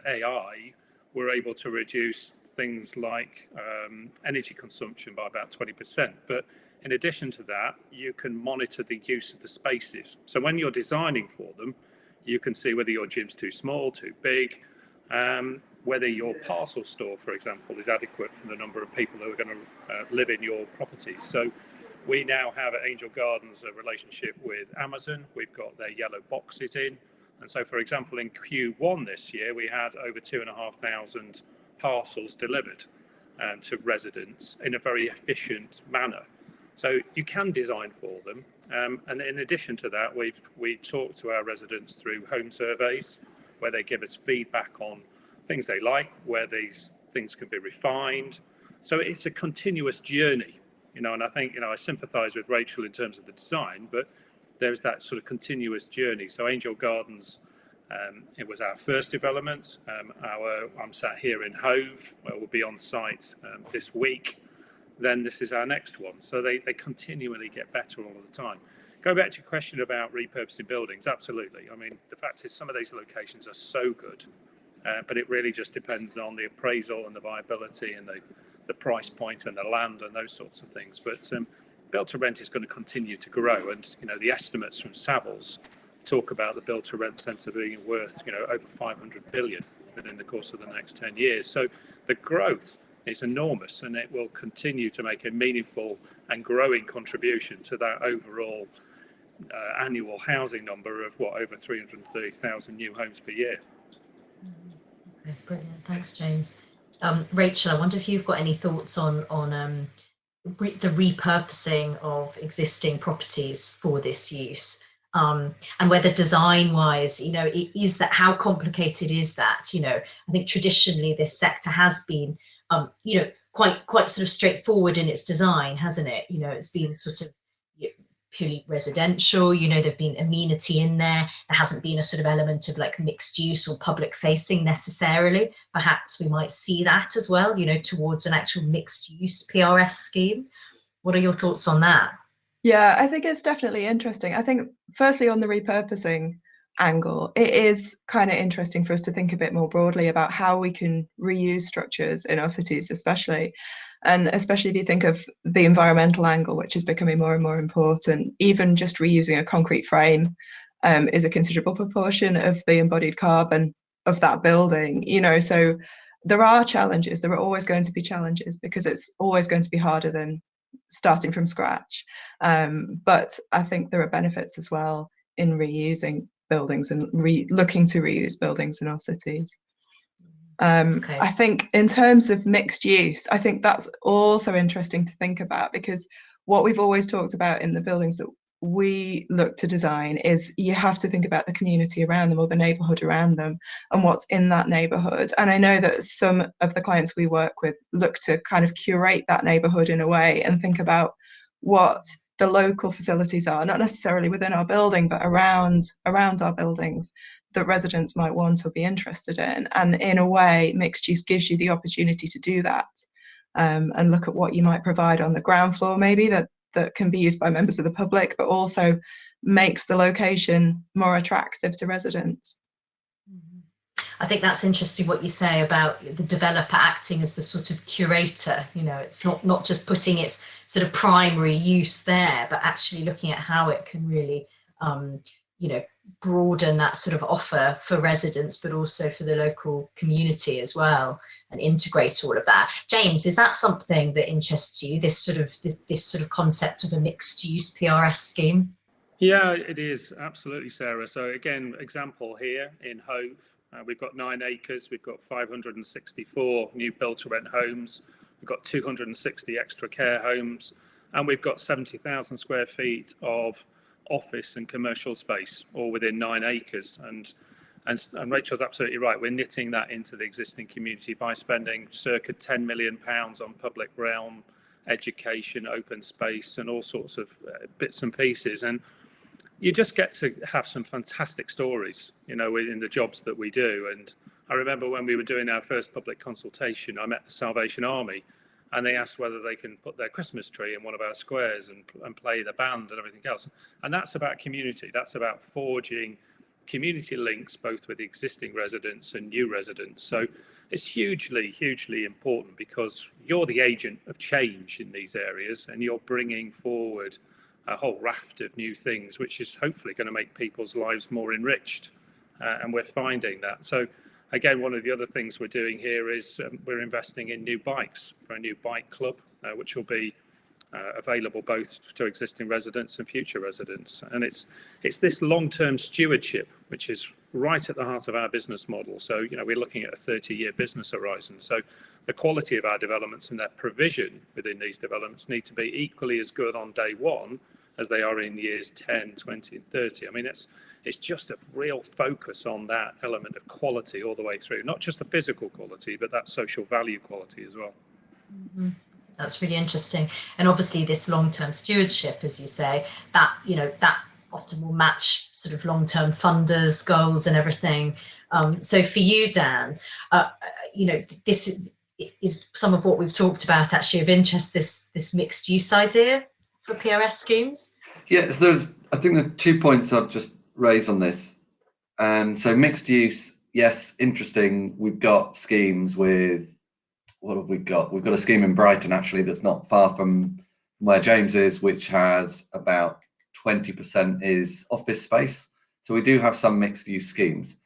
AI, we're able to reduce things like energy consumption by about 20%. But in addition to that, you can monitor the use of the spaces. So when you're designing for them, you can see whether your gym's too small, too big, whether your parcel store, for example, is adequate for the number of people who are going to live in your properties. So we now have at Angel Gardens a relationship with Amazon. We've got their yellow boxes in. And so, for example, in Q1 this year, we had over 2,500 parcels delivered to residents in a very efficient manner. So you can design for them. And in addition to that, we talk to our residents through home surveys where they give us feedback on things they like, where these things can be refined. So it's a continuous journey, you know, and I think, you know, I sympathize with Rachel in terms of the design, but there's that sort of continuous journey. So Angel Gardens, it was our first development. I'm sat here in Hove, where we'll be on site this week. Then this is our next one. So they continually get better all the time. Go back to your question about repurposing buildings. Absolutely. I mean, the fact is some of these locations are so good, but it really just depends on the appraisal and the viability and the price point and the land and those sorts of things. But build to rent is going to continue to grow. And, you know, the estimates from Savills talk about the build to rent centre being worth, you know, over 500 billion within the course of the next 10 years. So the growth is enormous, and it will continue to make a meaningful and growing contribution to that overall annual housing number of over 330,000 new homes per year. Okay, brilliant. Thanks, James. Rachel, I wonder if you've got any thoughts on the repurposing of existing properties for this use, and whether design-wise, is that, how complicated is that? I think traditionally this sector has been, quite sort of straightforward in its design, hasn't it? It's been sort of purely residential. There've been amenity in there. There hasn't been a sort of element of like mixed use or public facing necessarily. Perhaps we might see that as well, towards an actual mixed use PRS scheme. What are your thoughts on that? Yeah, I think it's definitely interesting. I think firstly on the repurposing angle, it is kind of interesting for us to think a bit more broadly about how we can reuse structures in our cities, especially if you think of the environmental angle, which is becoming more and more important. Even just reusing a concrete frame is a considerable proportion of the embodied carbon of that building. So there are challenges. There are always going to be challenges, because it's always going to be harder than starting from scratch. But I think there are benefits as well in reusing buildings and looking to reuse buildings in our cities. Okay. I think in terms of mixed use, I think that's also interesting to think about, because what we've always talked about in the buildings that we look to design is you have to think about the community around them, or the neighbourhood around them, and what's in that neighbourhood. And I know that some of the clients we work with look to kind of curate that neighbourhood in a way and think about what the local facilities are, not necessarily within our building, but around our buildings, that residents might want or be interested in. And in a way, mixed use gives you the opportunity to do that, and look at what you might provide on the ground floor, maybe that can be used by members of the public, but also makes the location more attractive to residents. I think that's interesting what you say about the developer acting as the sort of curator. It's not just putting its sort of primary use there, but actually looking at how it can really, broaden that sort of offer for residents, but also for the local community as well, and integrate all of that. James, is that something that interests you, this sort of concept of a mixed use PRS scheme? Yeah, it is, absolutely, Sarah. So again, example here in Hove, we've got 9 acres, we've got 564 new build-to-rent homes, we've got 260 extra care homes, and we've got 70,000 square feet of office and commercial space, all within 9 acres. And Rachel's absolutely right. We're knitting that into the existing community by spending circa £10 million on public realm, education, open space, and all sorts of bits and pieces. And you just get to have some fantastic stories, in the jobs that we do. And I remember when we were doing our first public consultation, I met the Salvation Army, and they asked whether they can put their Christmas tree in one of our squares and play the band and everything else. And that's about community. That's about forging community links, both with existing residents and new residents. So it's hugely, hugely important, because you're the agent of change in these areas, and you're bringing forward a whole raft of new things, which is hopefully going to make people's lives more enriched. And we're finding that. So again, one of the other things we're doing here is we're investing in new bikes for a new bike club, which will be available both to existing residents and future residents. And it's this long-term stewardship, which is right at the heart of our business model. So, we're looking at a 30-year business horizon. So the quality of our developments and their provision within these developments need to be equally as good on day one as they are in years 10, 20, and 30. I mean, it's just a real focus on that element of quality all the way through, not just the physical quality, but that social value quality as well. Mm-hmm. That's really interesting. And obviously this long-term stewardship, as you say, that, that often will match sort of long-term funders' goals and everything. So for you, Dan, this is some of what we've talked about actually of interest, this mixed use idea for PRS schemes? Yes, I think there are 2 points I'll just raise on this. And so mixed use, yes, interesting. We've got schemes with, what have we got? We've got a scheme in Brighton, actually, that's not far from where James is, which has about 20% is office space. So we do have some mixed use schemes.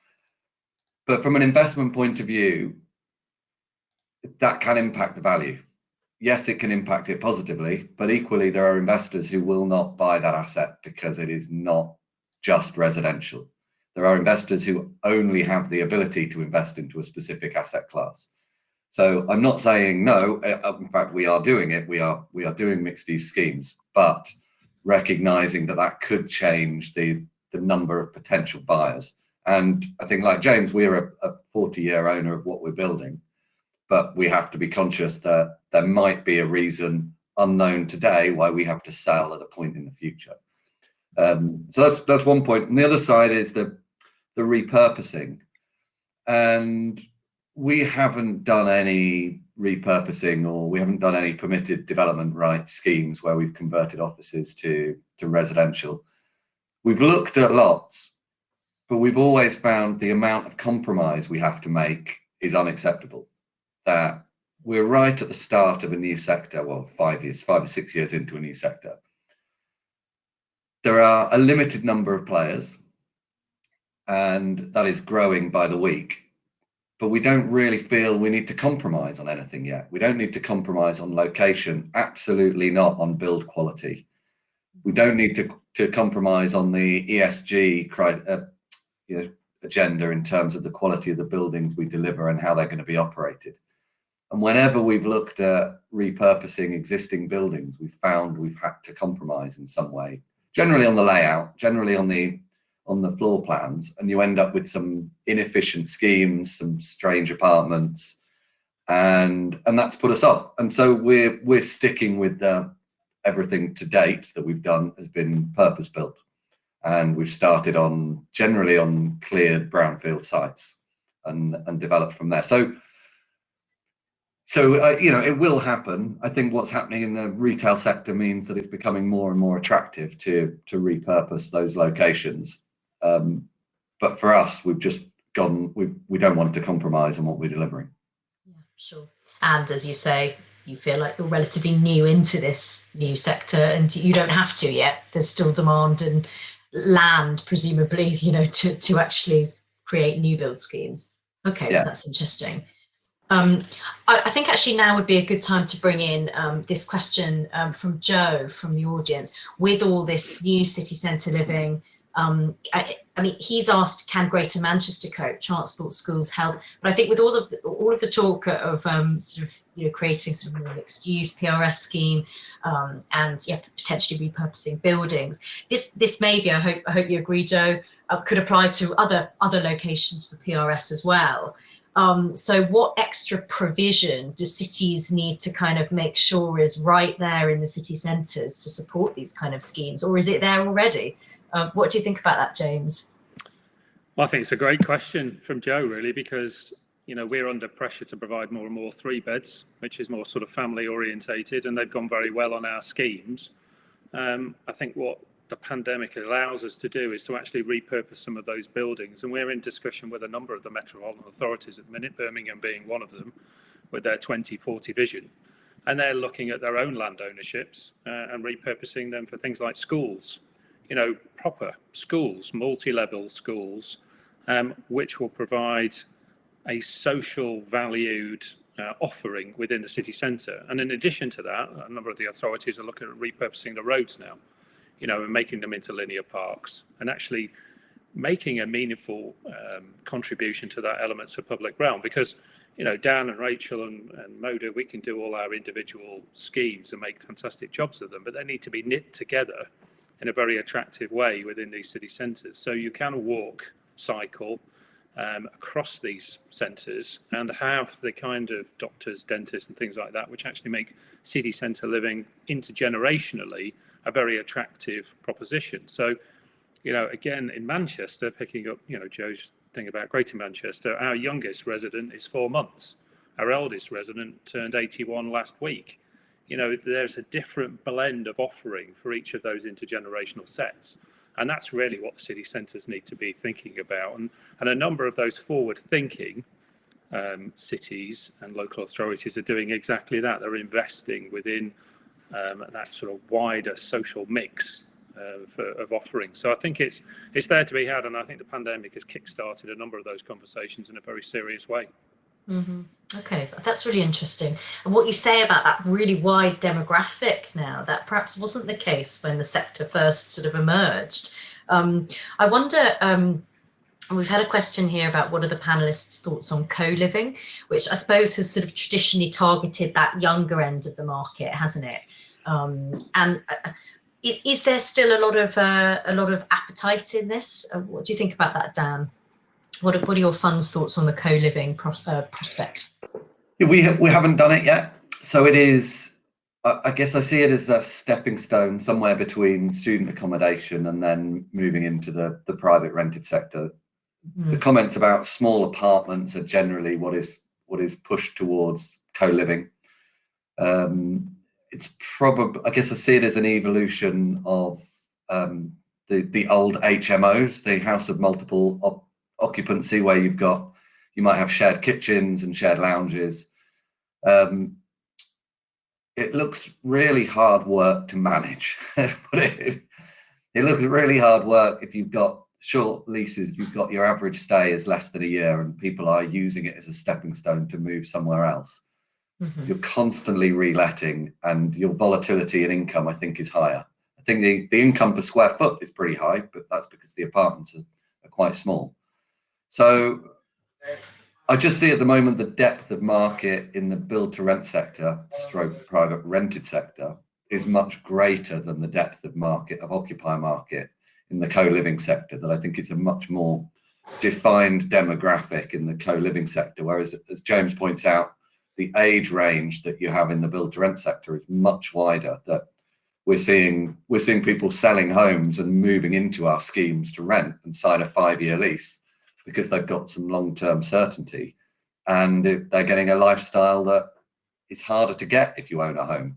But from an investment point of view, that can impact the value. Yes, it can impact it positively, but equally there are investors who will not buy that asset because it is not just residential. There are investors who only have the ability to invest into a specific asset class. So I'm not saying no. In fact, we are doing it. We are doing mixed use schemes, but recognizing that that could change the number of potential buyers. And I think, like James, we're a 40-year owner of what we're building, but we have to be conscious that there might be a reason unknown today why we have to sell at a point in the future. So that's one point. And the other side is the repurposing. And we haven't done any repurposing, or we haven't done any permitted development rights schemes where we've converted offices to residential. We've looked at lots, but we've always found the amount of compromise we have to make is unacceptable. That we're right at the start of a new sector, well, 5 or 6 years into a new sector. There are a limited number of players, and that is growing by the week. But we don't really feel we need to compromise on anything yet. We don't need to compromise on location, absolutely not on build quality. We don't need to compromise on the ESG agenda in terms of the quality of the buildings we deliver and how they're going to be operated. And whenever we've looked at repurposing existing buildings, we've found we've had to compromise in some way, generally on the layout, generally on the floor plans, and you end up with some inefficient schemes, some strange apartments, and that's put us off. And so we're sticking with everything to date that we've done has been purpose built, and we've started generally on cleared brownfield sites and developed from there. So it will happen. I think what's happening in the retail sector means that it's becoming more and more attractive to repurpose those locations. But for us, we've just gone, we don't want to compromise on what we're delivering. Yeah, sure. And as you say, you feel like you're relatively new into this new sector, and you don't have to yet. There's still demand and land, presumably, to actually create new build schemes. Okay, yeah. That's interesting. I think actually now would be a good time to bring in this question from Joe from the audience. With all this new city centre living, I mean, he's asked, can Greater Manchester cope, transport, schools, health? But I think with all of the talk of creating sort of a mixed use PRS scheme and potentially repurposing buildings, this maybe, I hope you agree, Joe, could apply to other locations for PRS as well. So what extra provision do cities need to kind of make sure is right there in the city centres to support these kind of schemes, or is it there already? What do you think about that, James? Well, I think it's a great question from Joe, really, because we're under pressure to provide more and more 3 beds, which is more sort of family orientated, and they've gone very well on our schemes. I think what the pandemic allows us to do is to actually repurpose some of those buildings, and we're in discussion with a number of the metropolitan authorities at the minute, Birmingham being one of them, with their 2040 vision, and they're looking at their own land ownerships and repurposing them for things like schools, proper schools, multi-level schools, which will provide a social valued offering within the city centre. And in addition to that, a number of the authorities are looking at repurposing the roads now, and making them into linear parks, and actually making a meaningful contribution to that elements of public realm. Because, Dan and Rachel and Moda, we can do all our individual schemes and make fantastic jobs of them, but they need to be knit together in a very attractive way within these city centres. So you can walk, cycle across these centres and have the kind of doctors, dentists and things like that, which actually make city centre living intergenerationally a very attractive proposition. So, again, in Manchester, picking up, Joe's thing about Greater Manchester, our youngest resident is 4 months. Our eldest resident turned 81 last week. There's a different blend of offering for each of those intergenerational sets. And that's really what the city centres need to be thinking about. And a number of those forward-thinking cities and local authorities are doing exactly that. They're investing within that sort of wider social mix of offerings. So I think it's there to be had, and I think the pandemic has kick-started a number of those conversations in a very serious way. Mm-hmm. Okay, that's really interesting. And what you say about that really wide demographic now, that perhaps wasn't the case when the sector first sort of emerged. I wonder, And we've had a question here about what are the panelists' thoughts on co-living, which I suppose has sort of traditionally targeted that younger end of the market, hasn't it? And is there still a lot of appetite in this? What do you think about that, Dan? What are your fund's thoughts on the co-living prospect? Yeah, we haven't done it yet, so it is. I guess I see it as a stepping stone somewhere between student accommodation and then moving into the private rented sector. The comments about small apartments are generally what is pushed towards co-living. It's probably, I guess I see it as an evolution of the old HMOs, the house of multiple occupancy, where you might have shared kitchens and shared lounges. It looks really hard work to manage. It looks really hard work if you've got short leases, if you've got your average stay is less than a year and people are using it as a stepping stone to move somewhere else. You're constantly reletting and your volatility in income, I think, is higher. I think the income per square foot is pretty high, but that's because the apartments are quite small. So I just see at the moment the depth of market in the build to rent sector, stroke private rented sector, is much greater than the depth of market of occupier market in the co-living sector. That I think it's a much more defined demographic in the co-living sector. Whereas, as James points out, the age range that you have in the build to rent sector is much wider. That we're seeing people selling homes and moving into our schemes to rent and sign a 5-year lease because they've got some long-term certainty, and they're getting a lifestyle that is harder to get if you own a home.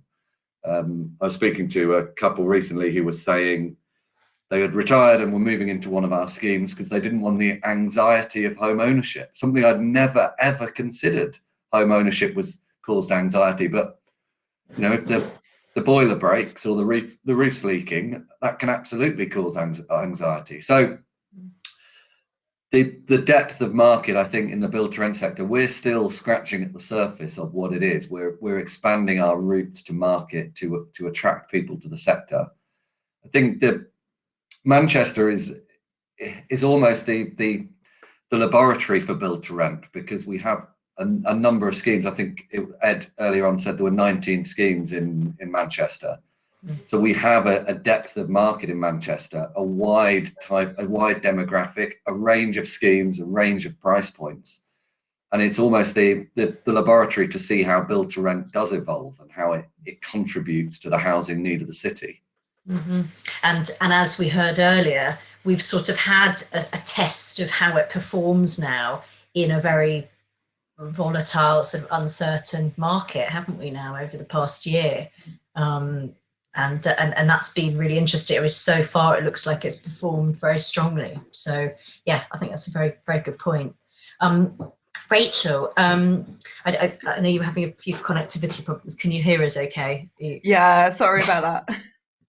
I was speaking to a couple recently who was saying they had retired and were moving into one of our schemes because they didn't want the anxiety of home ownership, something I'd never, ever considered. Home ownership was caused anxiety, but if the boiler breaks or the roof's leaking, that can absolutely cause anxiety. So the depth of market, I think, in the build to rent sector, we're still scratching at the surface of what it is. We're expanding our routes to market to attract people to the sector. I think that Manchester is almost the laboratory for build to rent, because we have a number of schemes. I think Ed earlier on said there were 19 schemes in Manchester. So we have a depth of market in Manchester, a wide demographic, a range of schemes, a range of price points. And it's almost the laboratory to see how build to rent does evolve and how it contributes to the housing need of the city. And as we heard earlier, we've sort of had a test of how it performs now in a very volatile, sort of uncertain market, haven't we now, over the past year? And that's been really interesting. So far, it looks like it's performed very strongly. So yeah, I think that's a very, very good point. Rachel, I know you're having a few connectivity problems. Can you hear us okay? Yeah, sorry about that.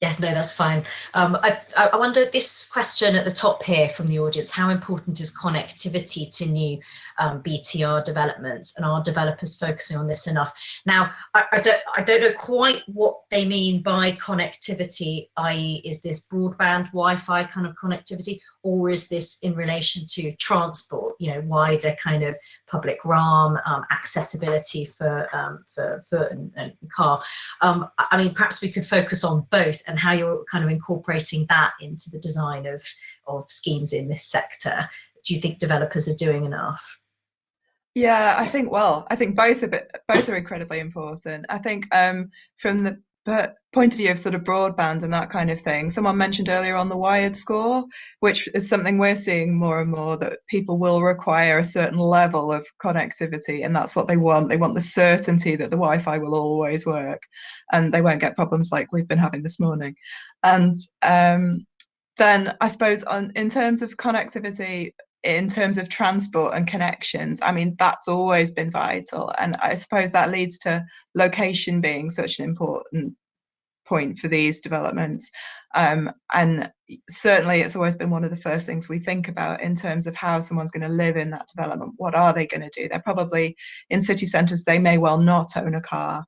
Yeah, no, that's fine. I wonder, this question at the top here from the audience: how important is connectivity to new BTR developments, and are developers focusing on this enough? Now, I don't know quite what they mean by connectivity, i.e. is this broadband Wi-Fi kind of connectivity, or is this in relation to transport, wider kind of public RAM, accessibility for foot and car? I mean, perhaps we could focus on both and how you're kind of incorporating that into the design of schemes in this sector. Do you think developers are doing enough? Yeah, I think both are incredibly important. I think from the point of view of sort of broadband and that kind of thing, someone mentioned earlier on the wired score, which is something we're seeing more and more, that people will require a certain level of connectivity, and that's what they want. They want the certainty that the Wi-Fi will always work and they won't get problems like we've been having this morning. And then I suppose in terms of connectivity, in terms of transport and connections, I mean, that's always been vital. And I suppose that leads to location being such an important point for these developments. And certainly it's always been one of the first things we think about in terms of how someone's going to live in that development. What are they going to do? They're probably in city centres, they may well not own a car.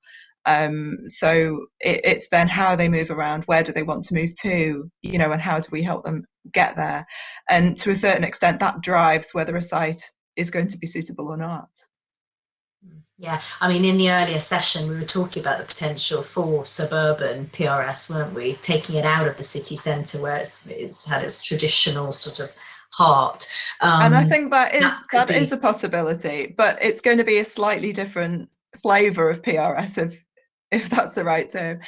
So it's then how they move around, where do they want to move to, and how do we help them get there? And to a certain extent, that drives whether a site is going to be suitable or not. Yeah, I mean, in the earlier session, we were talking about the potential for suburban PRS, weren't we? Taking it out of the city centre where it's had its traditional sort of heart. And I think that that is a possibility, but it's going to be a slightly different flavour of PRS, if that's the right term,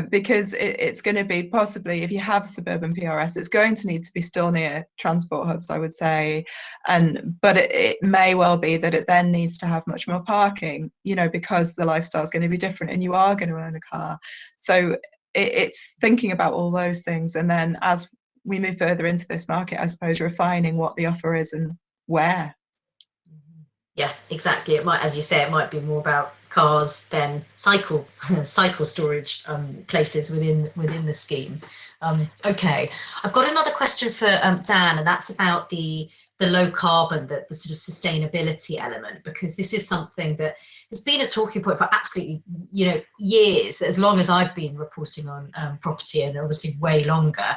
because it's going to be possibly, if you have suburban PRS, it's going to need to be still near transport hubs, I would say, but it may well be that it then needs to have much more parking, you know, because the lifestyle is going to be different and you are going to own a car. So it's thinking about all those things, and then as we move further into this market, I suppose, refining what the offer is and where. Yeah, exactly. It might, as you say, it might be more about cars than cycle storage places within the scheme. Okay, I've got another question for Dan, and that's about the low carbon, the sort of sustainability element, because this is something that has been a talking point for absolutely, you know, years, as long as I've been reporting on property, and obviously way longer.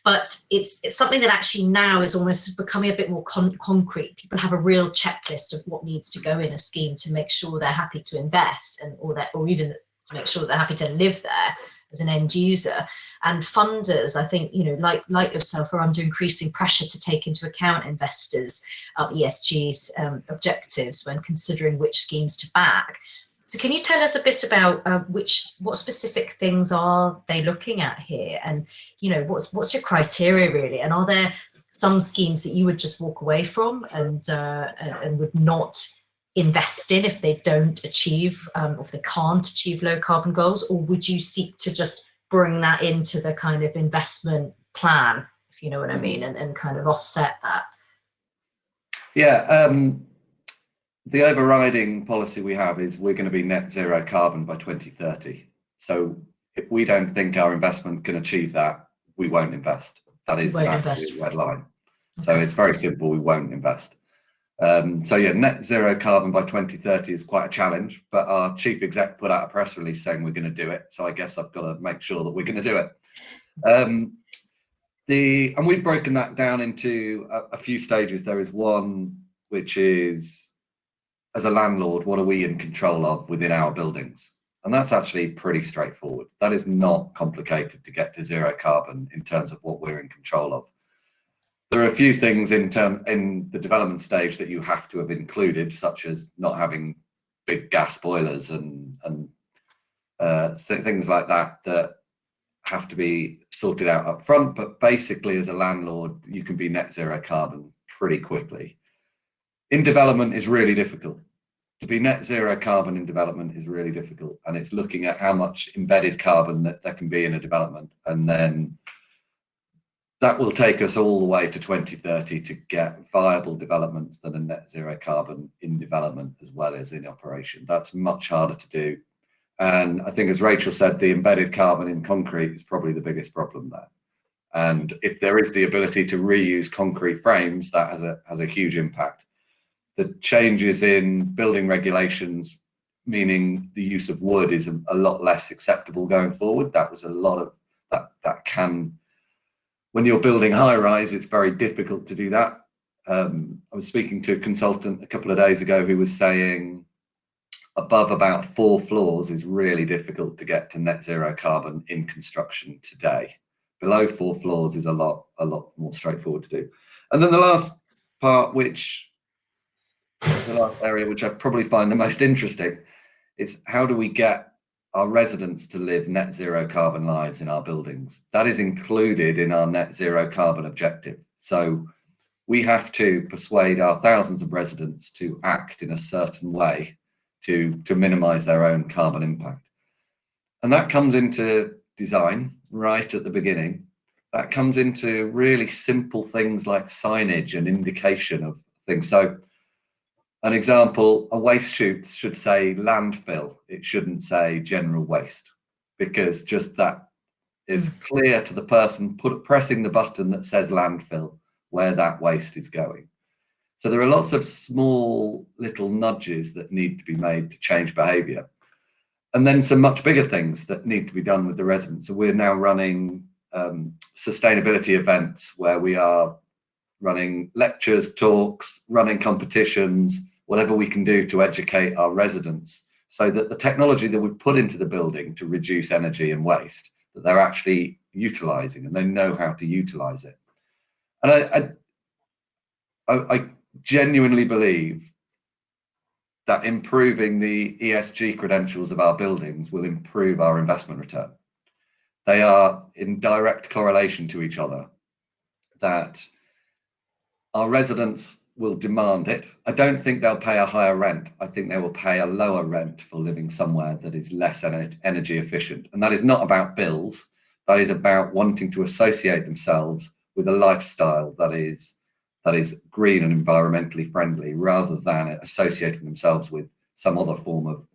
But it's something that actually now is almost becoming a bit more concrete. People have a real checklist of what needs to go in a scheme to make sure they're happy to invest, or even to make sure they're happy to live there as an end user. And funders, I think, you know, like yourself, are under increasing pressure to take into account investors' ESG objectives when considering which schemes to back. So can you tell us a bit about what specific things are they looking at here, and, you know, what's your criteria really, and are there some schemes that you would just walk away from and would not invest in if they don't achieve or if they can't achieve low carbon goals, or would you seek to just bring that into the kind of investment plan, if you know what I mean, and kind of offset that? Yeah, the overriding policy we have is we're going to be net zero carbon by 2030. So if we don't think our investment can achieve that, we won't invest. That is an absolute red line. Okay. So it's very simple, we won't invest. So yeah, net zero carbon by 2030 is quite a challenge, but our chief exec put out a press release saying we're going to do it. So I guess I've got to make sure that we're going to do it. And we've broken that down into a few stages. There is one which is, as a landlord, what are we in control of within our buildings? And that's actually pretty straightforward. That is not complicated to get to zero carbon in terms of what we're in control of. There are a few things in the development stage that you have to have included, such as not having big gas boilers and things like that have to be sorted out up front. But basically, as a landlord, you can be net zero carbon pretty quickly. In development is really difficult. To be net zero carbon in development is really difficult, and it's looking at how much embedded carbon that there can be in a development, and then that will take us all the way to 2030 to get viable developments that are net zero carbon in development as well as in operation. That's much harder to do. And I think, as Rachel said, the embedded carbon in concrete is probably the biggest problem there. And if there is the ability to reuse concrete frames, that has a huge impact. The changes in building regulations, meaning the use of wood, is a lot less acceptable going forward. That was a lot of that can. When you're building high rise, it's very difficult to do that. I was speaking to a consultant a couple of days ago who was saying above about 4 floors is really difficult to get to net zero carbon in construction today. Below 4 floors is a lot more straightforward to do. And then the last part, the last area which I probably find the most interesting, is how do we get our residents to live net zero carbon lives in our buildings? That is included in our net zero carbon objective. So we have to persuade our thousands of residents to act in a certain way to minimize their own carbon impact. And that comes into design right at the beginning. That comes into really simple things like signage and indication of things. So an example, a waste chute should say landfill. It shouldn't say general waste, because just that is clear to the person pressing the button that says landfill where that waste is going. So there are lots of small little nudges that need to be made to change behaviour. And then some much bigger things that need to be done with the residents. So we're now running sustainability events where we are running lectures, talks, running competitions, whatever we can do to educate our residents so that the technology that we put into the building to reduce energy and waste, that they're actually utilising and they know how to utilise it. And I genuinely believe that improving the ESG credentials of our buildings will improve our investment return. They are in direct correlation to each other, that our residents will demand it. I don't think they'll pay a higher rent. I think they will pay a lower rent for living somewhere that is less energy efficient. And that is not about bills. That is about wanting to associate themselves with a lifestyle that is green and environmentally friendly, rather than associating themselves with some other form of,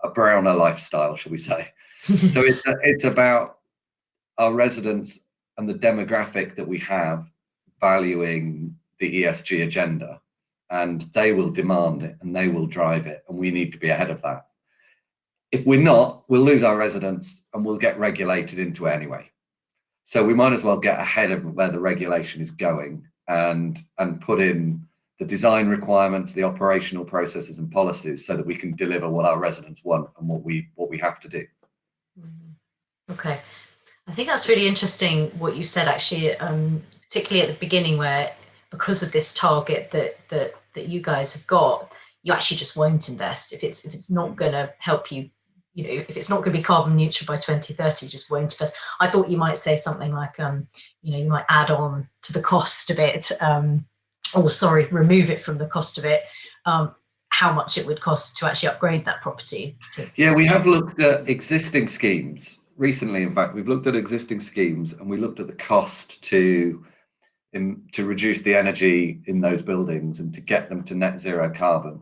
a browner lifestyle, shall we say. So it's about our residents and the demographic that we have valuing the ESG agenda, and they will demand it and they will drive it, and we need to be ahead of that. If we're not, we'll lose our residents and we'll get regulated into it anyway. So we might as well get ahead of where the regulation is going and put in the design requirements, the operational processes and policies, so that we can deliver what our residents want and what we have to do. Okay, I think that's really interesting what you said, actually, particularly at the beginning, where because of this target that you guys have got, you actually just won't invest if it's not going to help you. If it's not going to be carbon neutral by 2030, you just won't invest. I thought you might say something like, you might add on to the cost of it, remove it from the cost of it, how much it would cost to actually upgrade that property. Yeah, we have looked at existing schemes recently. In fact, we've looked at existing schemes and we looked at the cost to reduce the energy in those buildings and to get them to net zero carbon.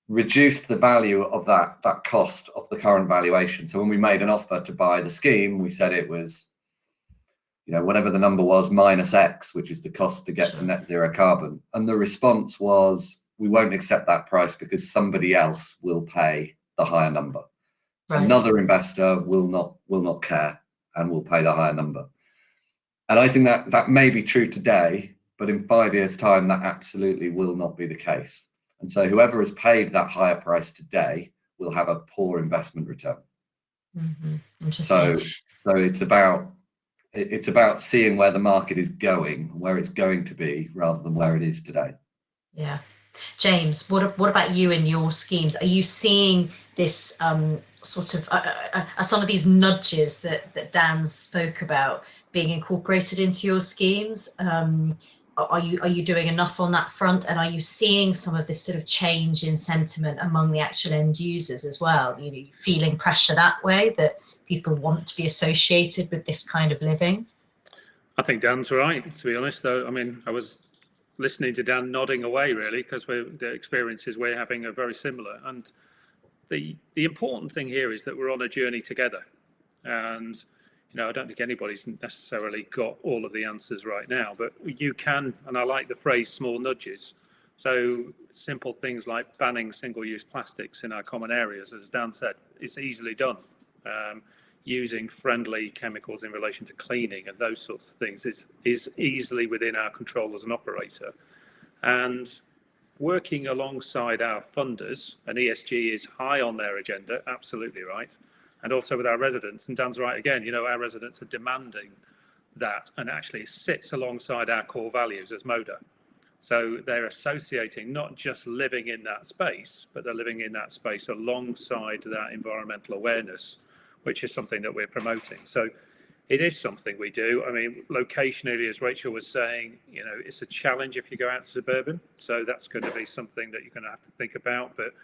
Reduced the value of that cost of the current valuation. So when we made an offer to buy the scheme, we said it was, whatever the number was, minus X, which is the cost to get to net zero carbon. And the response was, we won't accept that price because somebody else will pay the higher number. Right. Another investor will not care and will pay the higher number. And I think that may be true today, but in 5 years' time, that absolutely will not be the case. And so whoever has paid that higher price today will have a poor investment return. Mm-hmm. Interesting. So it's about seeing where the market is going, where it's going to be, rather than where it is today. Yeah. James, what about you and your schemes? Are you seeing this sort of some of these nudges that Dan spoke about being incorporated into your schemes? Are you doing enough on that front, and are you seeing some of this sort of change in sentiment among the actual end users as well? Feeling pressure that way, that people want to be associated with this kind of living? I think Dan's right, to be honest, though. I mean, I was listening to Dan nodding away, really, because the experiences we're having are very similar. And the important thing here is that we're on a journey together. And I don't think anybody's necessarily got all of the answers right now, but you can, and I like the phrase small nudges. So simple things like banning single-use plastics in our common areas, as Dan said, is easily done. Using friendly chemicals in relation to cleaning and those sorts of things is easily within our control as an operator. And working alongside our funders, and ESG is high on their agenda, absolutely right. And also with our residents, and Dan's right again, our residents are demanding that, and actually it sits alongside our core values as MODA. So they're associating not just living in that space, but they're living in that space alongside that environmental awareness, which is something that we're promoting. So it is something we do. I mean, locationally, as Rachel was saying, it's a challenge if you go out to suburban. So that's going to be something that you're going to have to think about. But,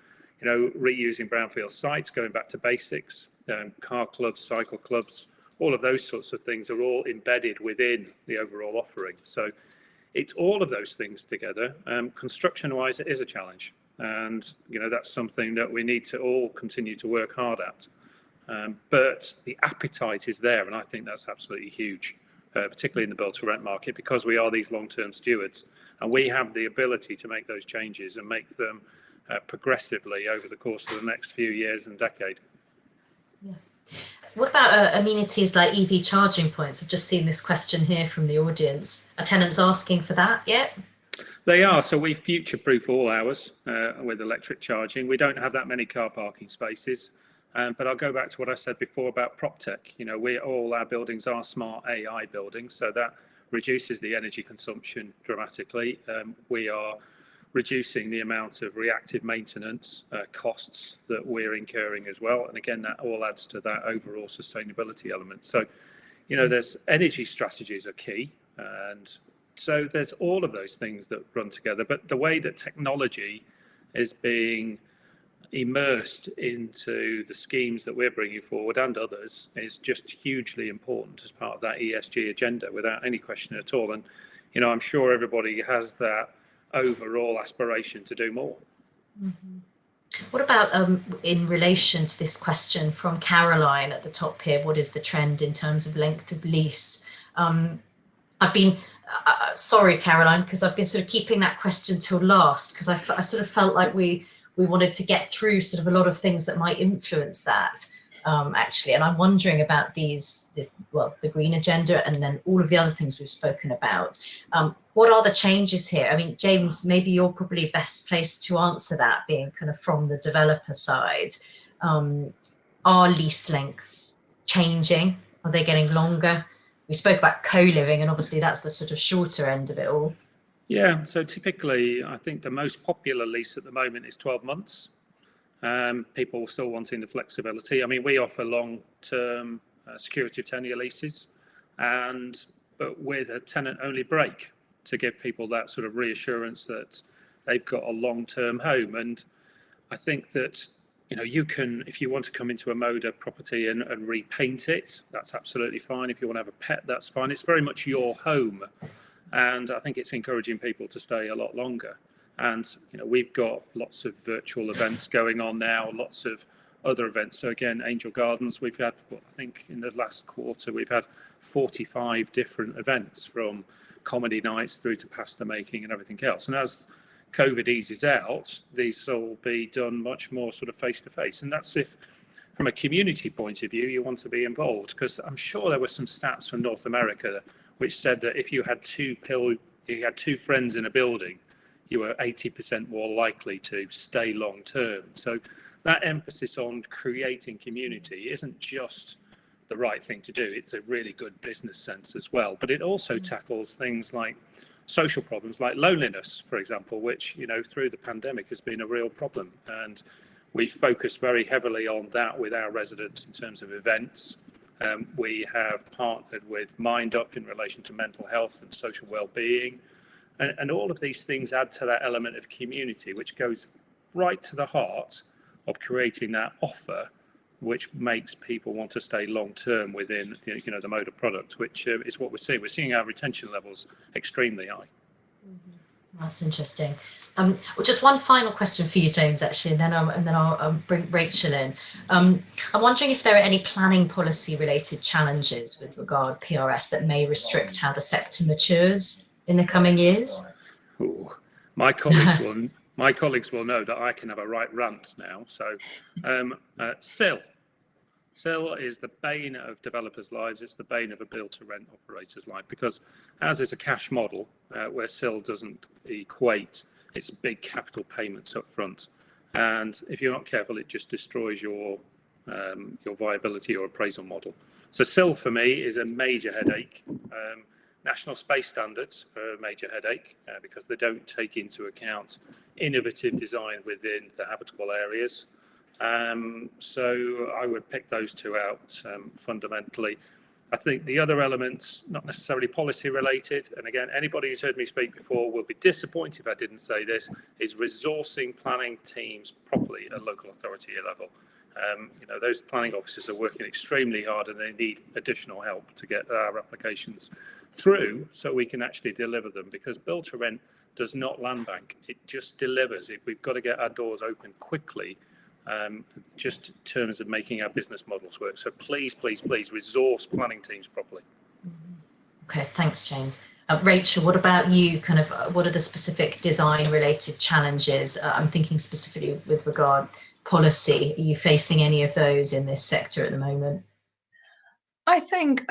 reusing brownfield sites, going back to basics, car clubs, cycle clubs, all of those sorts of things are all embedded within the overall offering. So it's all of those things together. Construction-wise, it is a challenge. And, that's something that we need to all continue to work hard at. But the appetite is there, and I think that's absolutely huge, particularly in the build-to-rent market, because we are these long-term stewards, and we have the ability to make those changes and make them progressively over the course of the next few years and decade. Yeah, What about amenities like EV charging points? I've just seen this question here from the audience. Are tenants asking for that yet? They are. So we future-proof all ours with electric charging. We don't have that many car parking spaces. But I'll go back to what I said before about PropTech. You know, all our buildings are smart AI buildings, so that reduces the energy consumption dramatically. We are reducing the amount of reactive maintenance costs that we're incurring as well. And again, that all adds to that overall sustainability element. So, you know, there's energy strategies are key. And so there's all of those things that run together. But the way that technology is being immersed into the schemes that we're bringing forward and others is just hugely important as part of that ESG agenda, without any question at all. And, you know, I'm sure everybody has that overall aspiration to do more. Mm-hmm. What about in relation to this question from Caroline at the top here, what is the trend in terms of length of lease? I've been, sorry, Caroline, because I've been sort of keeping that question till last, because I sort of felt like we wanted to get through sort of a lot of things that might influence that, actually. And I'm wondering about the green agenda and then all of the other things we've spoken about. What are the changes here? I mean, James, maybe you're probably best placed to answer that, being kind of from the developer side. Are lease lengths changing? Are they getting longer? We spoke about co-living, and obviously that's the sort of shorter end of it all. Yeah, so typically, I think the most popular lease at the moment is 12 months. People still wanting the flexibility. I mean, we offer long-term security of tenure leases, but with a tenant-only break to give people that sort of reassurance that they've got a long-term home. And I think that, you know, you can, if you want to come into a Moda property and repaint it, that's absolutely fine. If you want to have a pet, that's fine. It's very much your home. And I think it's encouraging people to stay a lot longer. And, you know, we've got lots of virtual events going on now, lots of other events. So again, Angel Gardens, we've had, I think in the last quarter, we've had 45 different events, from comedy nights through to pasta making and everything else. And as COVID eases out, these will be done much more sort of face to face. And that's if, from a community point of view, you want to be involved, because I'm sure there were some stats from North America which said that if you had two friends in a building, you were 80% more likely to stay long term. So that emphasis on creating community isn't just the right thing to do. It's a really good business sense as well. But it also tackles things like social problems like loneliness, for example, which, you know, through the pandemic has been a real problem. And we focused very heavily on that with our residents in terms of events. We have partnered with Mind Up in relation to mental health and social well-being. And all of these things add to that element of community, which goes right to the heart of creating that offer, which makes people want to stay long-term within, you know, the Moda product, which is what we're seeing. We're seeing our retention levels extremely high. Mm-hmm. That's interesting. Well, just one final question for you, James, actually, and then I'll bring Rachel in. I'm wondering if there are any planning policy related challenges with regard PRS that may restrict how the sector matures in the coming years. Ooh, my colleagues will know that I can have a right rant now. So, SIL is the bane of developers' lives. It's the bane of a build-to-rent operator's life, because as is a cash model, where SIL doesn't equate, it's big capital payments up front. And if you're not careful, it just destroys your viability or appraisal model. So SIL for me is a major headache. National space standards are a major headache because they don't take into account innovative design within the habitable areas. So I would pick those two out fundamentally. I think the other elements, not necessarily policy related, and again, anybody who's heard me speak before will be disappointed if I didn't say this, is resourcing planning teams properly at local authority level. You know, those planning officers are working extremely hard and they need additional help to get our applications through so we can actually deliver them, because build to rent does not land bank, it just delivers it. We've got to get our doors open quickly, just in terms of making our business models work. So please, please, please resource planning teams properly. Okay, thanks, James. Rachel, what about you? Kind of, what are the specific design related challenges? I'm thinking specifically with regard policy? Are you facing any of those in this sector at the moment? I think,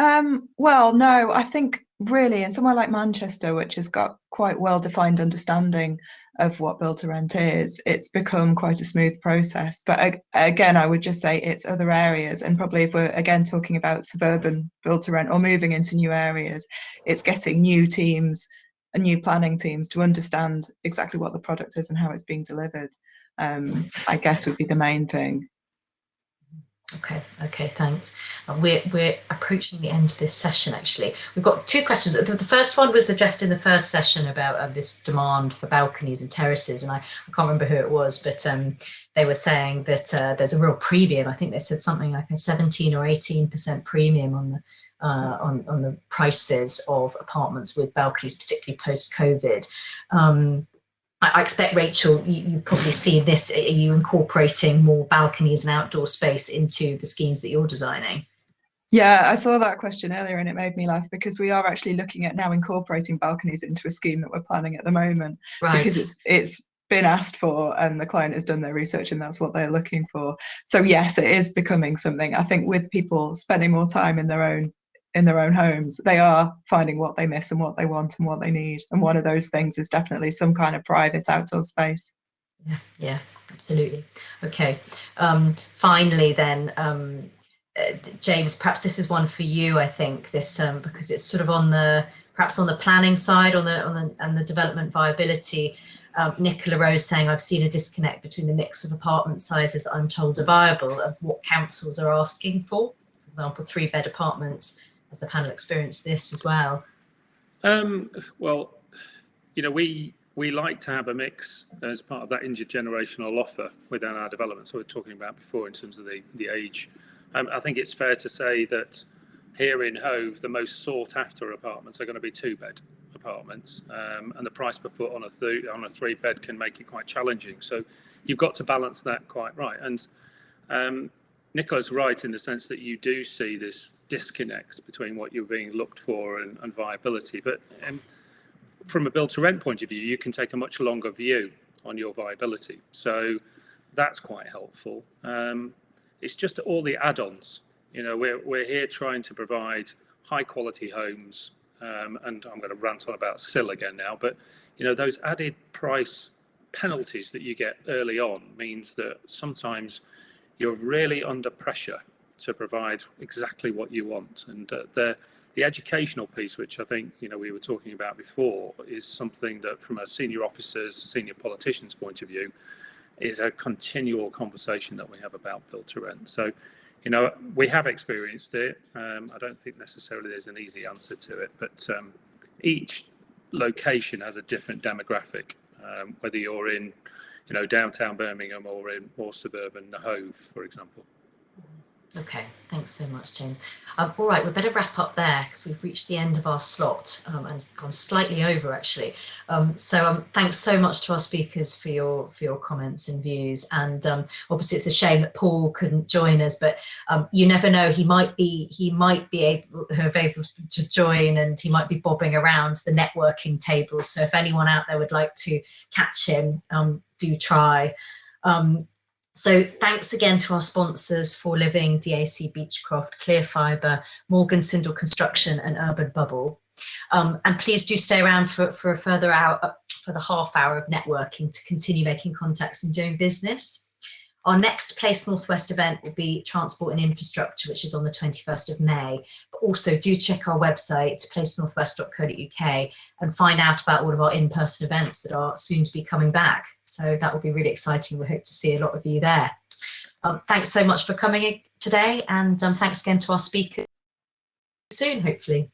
well, no, I think really in somewhere like Manchester, which has got quite well-defined understanding of what build to rent is, it's become quite a smooth process. But again, I would just say it's other areas, and probably if we're again talking about suburban build to rent or moving into new areas, it's getting new teams and new planning teams to understand exactly what the product is and how it's being delivered. I guess would be the main thing. Okay, thanks. We're approaching the end of this session, actually. We've got two questions. The first one was addressed in the first session about this demand for balconies and terraces, and I can't remember who it was, but they were saying that there's a real premium. I think they said something like a 17 or 18% premium on the prices of apartments with balconies, particularly post-COVID. I expect, Rachel, you've probably seen this. Are you incorporating more balconies and outdoor space into the schemes that you're designing? Yeah, I saw that question earlier and it made me laugh, because we are actually looking at now incorporating balconies into a scheme that we're planning at the moment, Right. because it's been asked for and the client has done their research and that's what they're looking for. So yes, it is becoming something. I think with people spending more time in their own homes, they are finding what they miss and what they want and what they need. And one of those things is definitely some kind of private outdoor space. Yeah, absolutely. Okay. Finally, then, James, perhaps this is one for you. I think this because it's sort of perhaps on the planning side, on the development viability. Nicola Rose saying, I've seen a disconnect between the mix of apartment sizes that I'm told are viable of what councils are asking for. For example, 3-bed apartments. Has the panel experienced this as well? Well, we like to have a mix as part of that intergenerational offer within our development. So we're talking about before in terms of the age. I think it's fair to say that here in Hove, the most sought after apartments are going to be 2-bed apartments, and the price per foot on a 3-bed can make it quite challenging. So you've got to balance that quite right. And Nicola's right in the sense that you do see this disconnect between what you're being looked for and viability. But from a build to rent point of view, you can take a much longer view on your viability. So that's quite helpful. It's just all the add-ons. We're here trying to provide high quality homes. And I'm going to rant on about SIL again now, but those added price penalties that you get early on means that sometimes you're really under pressure to provide exactly what you want. And the educational piece, which I think we were talking about before, is something that from a senior officers, senior politicians' point of view, is a continual conversation that we have about build to rent. So, we have experienced it. I don't think necessarily there's an easy answer to it, but each location has a different demographic, whether you're in, downtown Birmingham or in more suburban Hove, for example. Okay, thanks so much, James. All right, we better wrap up there because we've reached the end of our slot and gone slightly over, actually. So thanks so much to our speakers for your comments and views. And obviously, it's a shame that Paul couldn't join us, but you never know. He might be able to join, and he might be bobbing around the networking tables. So if anyone out there would like to catch him, do try. So thanks again to our sponsors, For Living, DAC Beechcroft, Clear Fibre, Morgan Sindel Construction and Urban Bubble. And please do stay around for a further hour, for the half hour of networking to continue making contacts and doing business. Our next Place Northwest event will be Transport and Infrastructure, which is on the 21st of May. But also do check our website, placenorthwest.co.uk, and find out about all of our in-person events that are soon to be coming back. So that will be really exciting. We hope to see a lot of you there. Thanks so much for coming today, and thanks again to our speakers soon, hopefully.